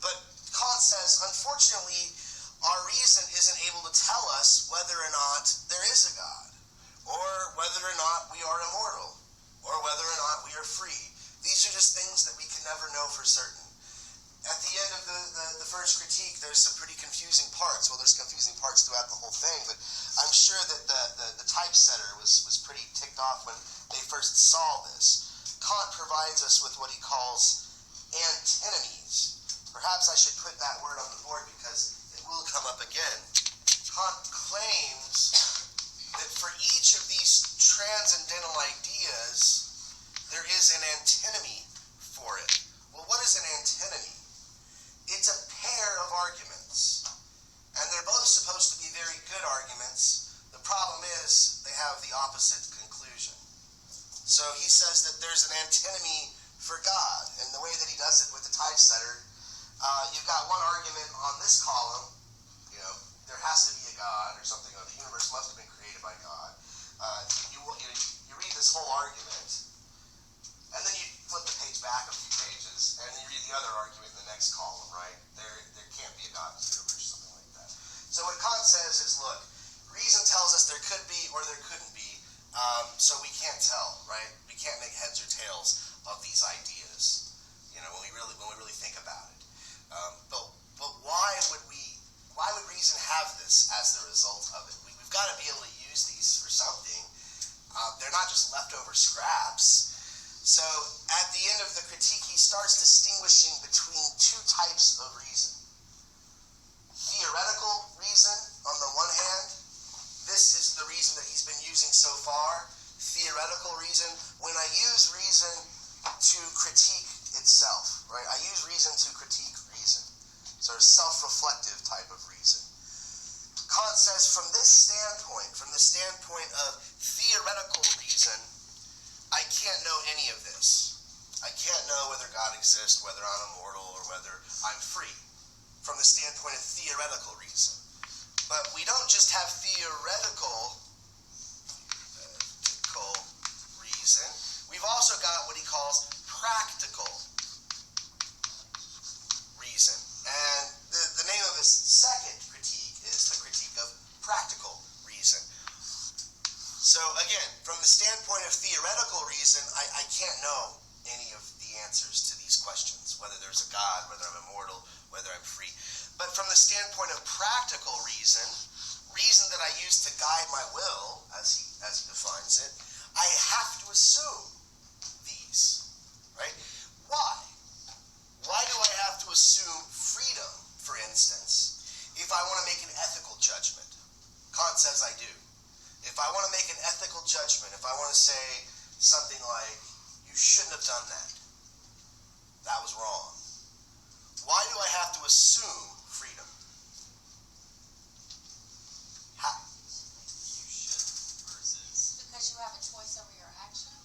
But Kant says, unfortunately, our reason isn't able to tell us whether or not there is a God, or whether or not we are immortal, or whether or not we are free. These are just things that we can never know for certain. At the end of the first critique, there's some pretty confusing parts. Well, there's confusing parts throughout the whole thing, but I'm sure that the typesetter was pretty ticked off when they first saw this. Kant provides us with what he calls antinomies. Perhaps I should put that word on the board because it will come up again. Kant claims that for each of these transcendental ideas, there is an antinomy for it. Well, what is an antinomy? It's a pair of arguments, and they're both supposed to be very good arguments. The problem is they have the opposite conclusion. So he says that there's an antinomy for God, and the way that he does it with the typesetter, you've got one argument on this column, there has to be a God or something, or the universe must have been created by God. You read this whole argument, and then you flip the page back a few pages, and you read the other argument in the next column, right? There can't be a God in the universe, something like that. So what Kant says is, look, reason tells us there could be or there couldn't be, so we can't tell, right? We can't make heads or tails of these ideas, when we really think about it. But why would reason have this as the result of it? We've got to be able to use these for something. They're not just leftover scraps. So at the end of the critique, he starts distinguishing between 2 types of reason. Theoretical reason, on the one hand, this is the reason that he's been using so far. Theoretical reason, when I use reason to critique itself, right? I use reason to critique reason. Sort of self-reflective type of reason. Kant says from the standpoint of theoretical reason, I can't know any of this. I can't know whether God exists, whether I'm immortal, or whether I'm free, from the standpoint of theoretical reason. But we don't just have theoretical reason. We've also got what he calls practical reason. And the name of his second critique is the critique of practical reason. So again, from the standpoint of theoretical reason, I can't know any of the answers to these questions, whether there's a God, whether I'm immortal, whether I'm free. But from the standpoint of practical reason that I use to guide my will, as he defines it, I have to assume these, right? Why? Why do I have to assume freedom, for instance, if I want to make an ethical judgment? Kant says I do. If I want to make an ethical judgment, if I want to say something like, you shouldn't have done that, that was wrong, why do I have to assume freedom? How? You should versus... Because you have a choice over your actions?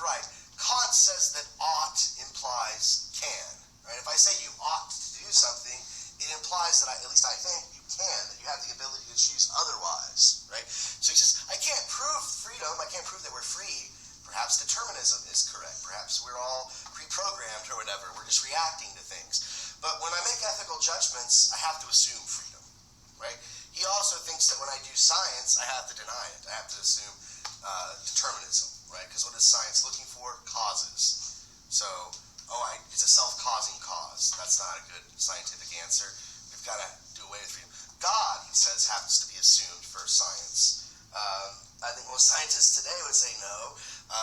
Right. Kant says that ought implies can, right? If I say you ought to do something, it implies that at least I think you can, that you have the ability to choose otherwise, right? So he says, I can't prove freedom, I can't prove that we're free. Perhaps determinism is correct. Perhaps we're all pre-programmed or whatever. We're just reacting to things. But when I make ethical judgments, I have to assume freedom, right? He also thinks that when I do science, I have to deny it. I have to assume determinism, right? Because what is science looking for? Causes. So, it's a self-causing cause. That's not a good scientific answer. We've got to do away with freedom. God, he says, happens to be assumed for science. I think most scientists today would say no,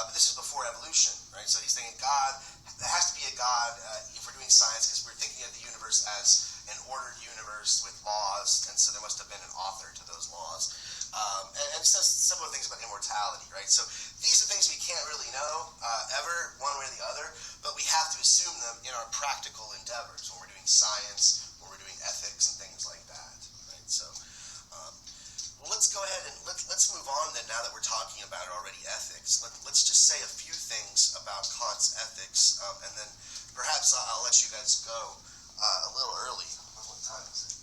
but this is before evolution, right? So he's thinking God, there has to be a God if we're doing science, because we're thinking of the universe as an ordered universe with laws, and so there must have been an author to those laws. And says similar things about immortality, right? So these are things we can't really know ever, one way or the other, but we have to assume them in our practical endeavors when we're doing science, when we're doing ethics and things like that, right? So let's go ahead and let's move on then. Now that we're talking about already ethics, let's just say a few things about Kant's ethics, and then perhaps I'll let you guys go a little early. What time is it?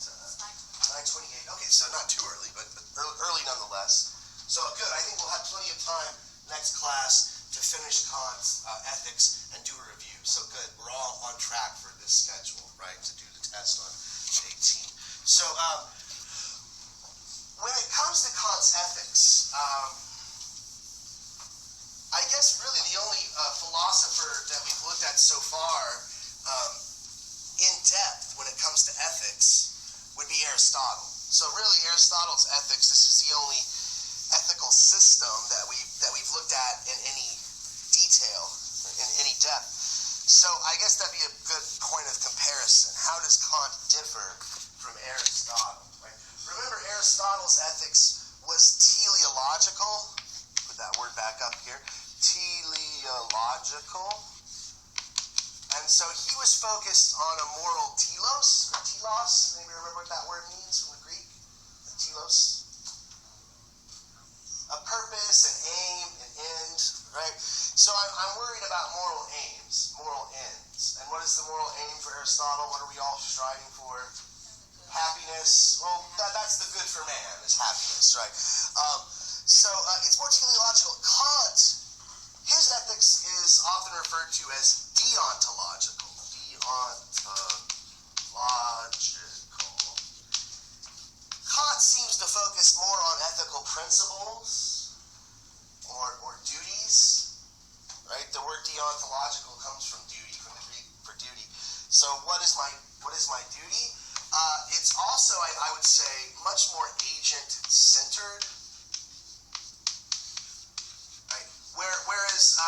9:28. Okay, so not too early, but early nonetheless. So good. I think we'll have plenty of time next class to finish Kant's ethics and do a review. So good. We're all on track for this schedule, right? To do the test on the 18th. So when it comes to Kant's ethics, I guess really the only philosopher that we've looked at so far in depth when it comes to ethics would be Aristotle. So really Aristotle's ethics, this is the only ethical system that we've looked at in any detail, in any depth. So I guess that'd be a good point of comparison. How does Kant differ from Aristotle? Right? Remember, Aristotle's ethics was teleological. Put that word back up here. Teleological. And so he was focused on a moral telos, or telos. Anybody remember what that word means from the Greek? Telos. A purpose, an aim, an end, right? So I'm worried about moral aims, moral ends. And what is the moral aim for Aristotle? What are we all striving for? Happiness. Well, that's the good for man, is happiness, right? So it's more teleological. Kant, his ethics is often referred to as deontological. Deontological. Kant seems to focus more on ethical principles or duties, right? The word deontological comes from duty, from the Greek for duty. So what is my duty? It's also, I would say, much more agent-centered. Right? Whereas,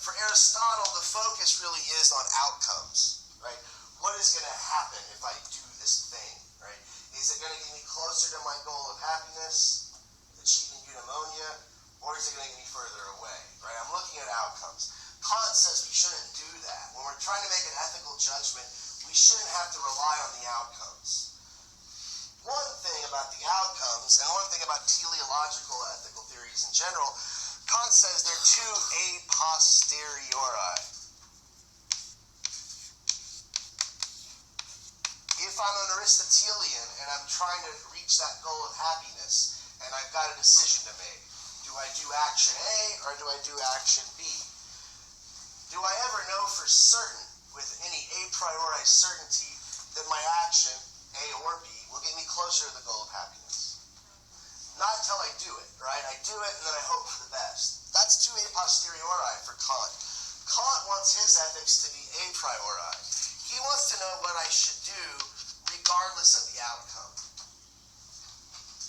for Aristotle, the focus really is on outcomes, right? What is going to happen if I do this thing, right? Is it going to get me closer to my goal of happiness, achieving eudaimonia, or is it going to get me further away, right? I'm looking at outcomes. Kant says we shouldn't do that. When we're trying to make an ethical judgment, we shouldn't have to rely on the outcomes. One thing about the outcomes, and one thing about teleological ethical theories in general, Kant says they're too a posteriori. If I'm an Aristotelian and I'm trying to reach that goal of happiness, and I've got a decision to make, do I do action A or do I do action B? Do I ever know for certain, with any a priori certainty, that my action, A or B, will get me closer to the goal of happiness? Not until I do it, right? I do it and then I hope for the best. That's too a posteriori for Kant. Kant wants his ethics to be a priori. He wants to know what I should do regardless of the outcome.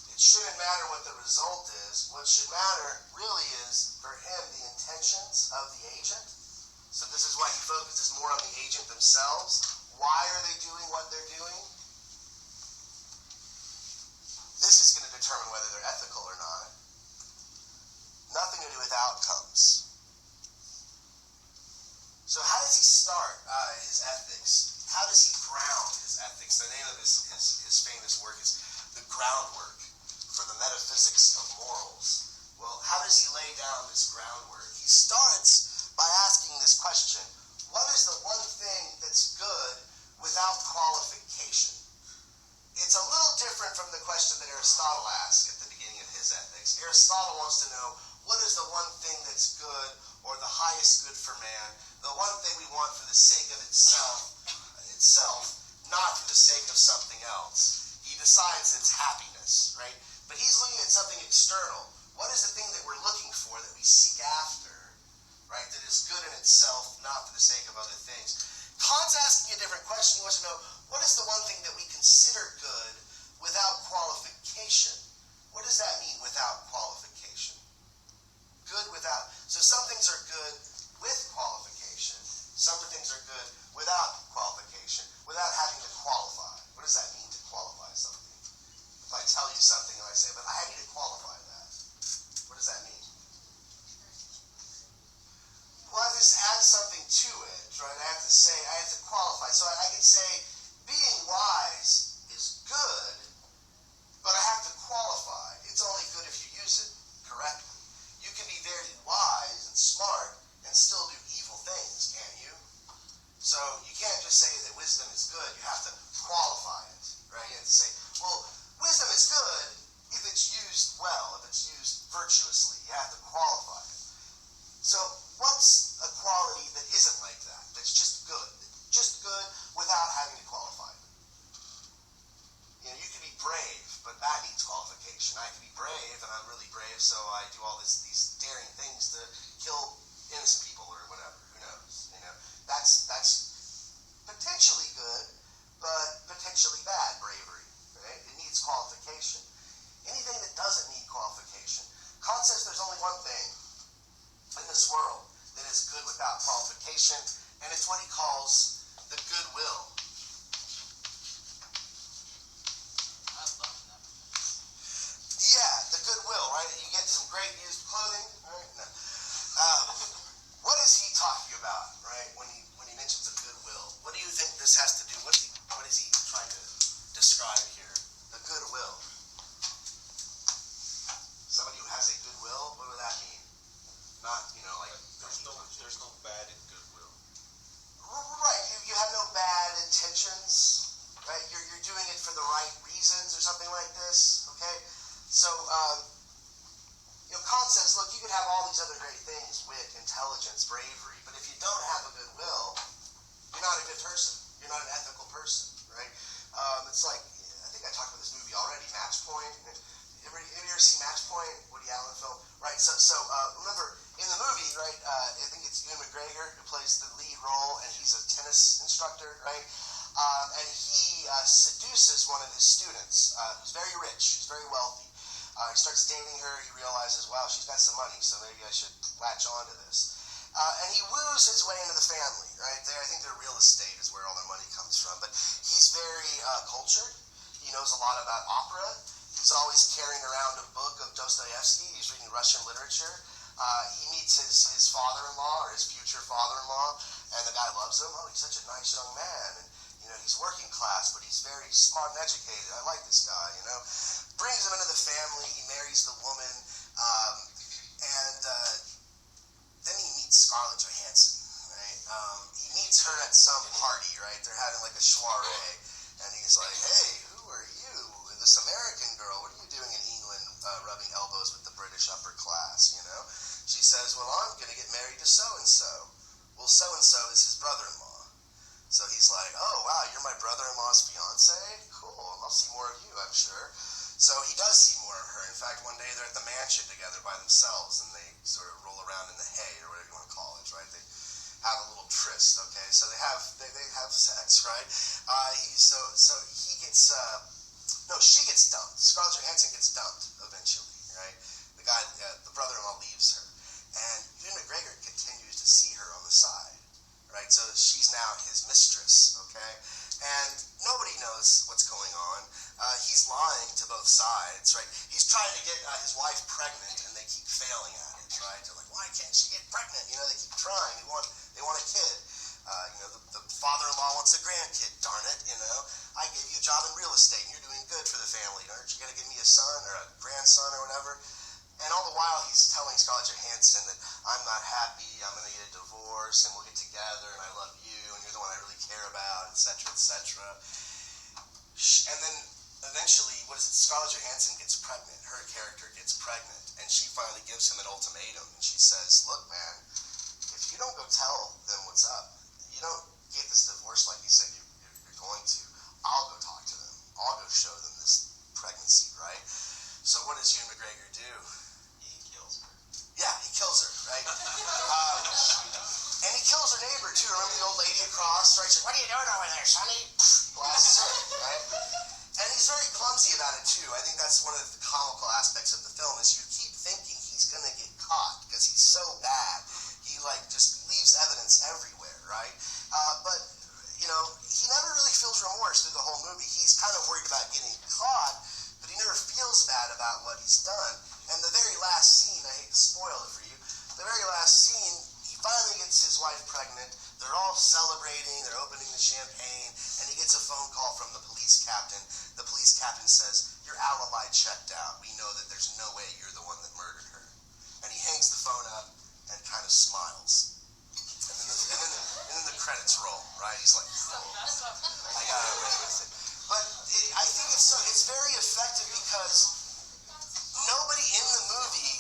It shouldn't matter what the result is. What should matter really is, for him, the intentions of the agent. So this is why he focuses more on the agent themselves. Why are they doing what they're doing? This is going to determine whether they're ethical or not. Nothing to do with outcomes. So how does he start his ethics? How does he ground his ethics? The name of his famous work is The Groundwork for the Metaphysics of Morals. Well, how does he lay down this groundwork? He starts by asking this question: what is the one thing that's good without qualification? It's a little different from the question that Aristotle asked at the beginning of his ethics. Aristotle wants to know, what is the one thing that's good, or the highest good for man, the one thing we want for the sake of itself, not for the sake of something else. He decides it's happiness, right? But he's looking at something external. What is the thing that we're looking for, that we seek after, right, that is good in itself, not for the sake of other things? Kant's asking a different question. He wants to know, what is the one thing that we consider good without qualification? What does that mean, without qualification? Good without. So some things are good with qualification. Some things are good without qualification, without having to qualify. What does that mean, to qualify something? If I tell you something and I say, but I need to qualify that, what does that mean? Well, I just add something to it, right? I have to say, I have to qualify. So I can say, being wise is good, but I have to qualify. It's only good if you use it correctly. You can be very wise and smart and still do evil things, can't you? So you can't just say that wisdom is good. You have to qualify it, right? You have to say, well, wisdom is good if it's used well, if it's used virtuously. You have to qualify it. So what's a quality that isn't like that, that's just good without having to qualify it? You know, you can be brave, but that needs qualification. I can be brave, and I'm really brave, so I do all these daring things to kill innocent people or whatever. Who knows? You know, that's potentially good, but potentially bad bravery. Right? It needs qualification. Anything that doesn't need qualification. Kant says there's only one thing in this world that is good without qualification, and it's what he calls the goodwill. I love that. Yeah, the goodwill, right? You get some great used clothing, right? No. What is he talking about, right? When he mentions a goodwill, what do you think this has to do? What is he trying to describe here? The goodwill. Somebody who has a goodwill. What would that mean? Not, like There's no bad in goodwill. right. You have no bad intentions, right? You're doing it for the right reasons or something like this. Okay, so Kant says, look, you could have all these other great things, wit, intelligence, bravery, but if you don't have a goodwill, you're not a good person. You're not an ethical person, right? It's like, I think I talked about this movie already, Match Point. Have you ever seen Match Point? Woody Allen film, right? So remember in the movie, right? I think it's Ewan McGregor who plays the lead role, and he's a tennis instructor, right? And he seduces one of his students, who's very rich, who's very wealthy. He starts dating her. He realizes, wow, she's got some money, so maybe I should latch on to this. And he woos his way into the family, right? I think their real estate is where all their money comes from. But he's very cultured. He knows a lot about opera. He's always carrying around a book of Dostoevsky. He's reading Russian literature. He meets his father-in-law, or his future father-in-law, and the guy loves him. Oh, he's such a nice young man. And, he's working class, but he's very smart and educated. I like this guy, Brings him into the family. He marries the woman. And then he meets Scarlett Johansson, right? He meets her at some party, right? They're having like a soiree. And he's like, hey, who are you? This American girl, what are you doing in England rubbing elbows with the British upper class, She says, well, I'm going to get married to so-and-so. Well, so-and-so is his brother-in-law. So he's like, oh, wow, you're my brother-in-law's fiance? Cool, I'll see more of you, I'm sure. So he does see more of her. In fact, one day they're at the mansion together by themselves, and they sort of roll around in the hay, or whatever you want to call it, right? They have a little tryst, okay? So they have sex, right? She gets dumped. Scarlett Johansson gets dumped eventually, right? The guy, the brother-in-law leaves her. And Ewan McGregor continues to see her on the side, right? So she's now his mistress, okay? And nobody knows what's going on. He's lying to both sides, right? He's trying to get his wife pregnant, and they keep failing at it, right? They're like, why can't she get pregnant? They keep trying. They want a kid. The father-in-law wants a grandkid, darn it, I gave you a job in real estate, and you're doing good for the family. Aren't you going to give me a son or a grandson or whatever? And all the while, he's telling Scarlett Johansson that I'm not happy, I'm going to get a divorce, and we'll get together, and I love you, and you're the one I really care about, etc., etc. And then, eventually, Scarlett Johansson gets pregnant. Her character gets pregnant, and she finally gives him an ultimatum, and she says, look, man, if you don't go tell them what's up, you don't get this divorce like you said you're going to, I'll go talk to them. I'll go show them this pregnancy, right? So what does Hume McGregor do? He Yeah, he kills her, right? And he kills her neighbor too. Remember the old lady across, right? She's like, "What are you doing over there, sonny?" Blasts her, right? And he's very clumsy about it too. I think that's one of the comical aspects of the film is you keep thinking he's gonna get caught because he's so bad. He like just leaves evidence everywhere, right? But you know, he never really feels remorse through the whole movie. He's kind of worried about getting caught, but he never feels bad about what he's done. And the very last scene, I hate to spoil it for you, the very last scene, he finally gets his wife pregnant. They're all celebrating, they're opening the champagne, and he gets a phone call from the police captain. The police captain says, "Your alibi checked out. We know that there's no way you're the one that murdered her." And he hangs the phone up and kind of smiles. And then the credits roll, right? He's like, "Oh, I got away with it." But I think it's very effective because nobody in the movie,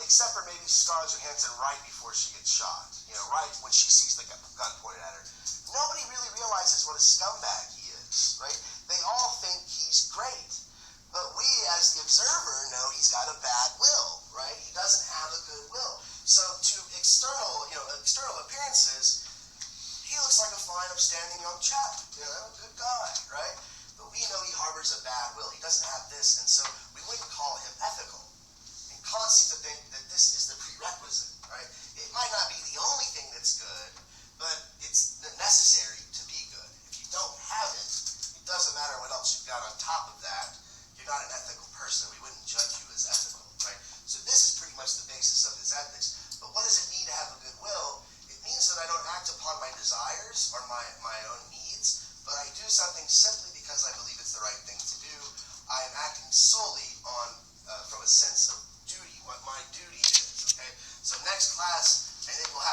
except for maybe Scarlett Johansson right before she gets shot, you know, right when she sees the gun pointed at her, nobody really realizes what a scumbag he is, right? They all think he's great. But we, as the observer, know he's got a bad will, right? He doesn't have a good will. So to external appearances, he looks like a fine, upstanding young chap, you know, good guy, right? But we know he harbors a bad will. He doesn't have this, and so we wouldn't call him ethical. And Kant seems to think that this is the prerequisite, right? It might not be the only thing that's good, but it's necessary to be good. If you don't have it, it doesn't matter what else you've got on top of that. You're not an ethical person. We wouldn't judge you as ethical, right? So this is pretty much the basis of his ethics. But what does it mean to have a good will? It means that I don't act upon my desires or my own needs, but I do something simply because I believe it's the right thing to do. I am acting solely from a sense of duty, what my duty is, okay? So next class, I think we'll have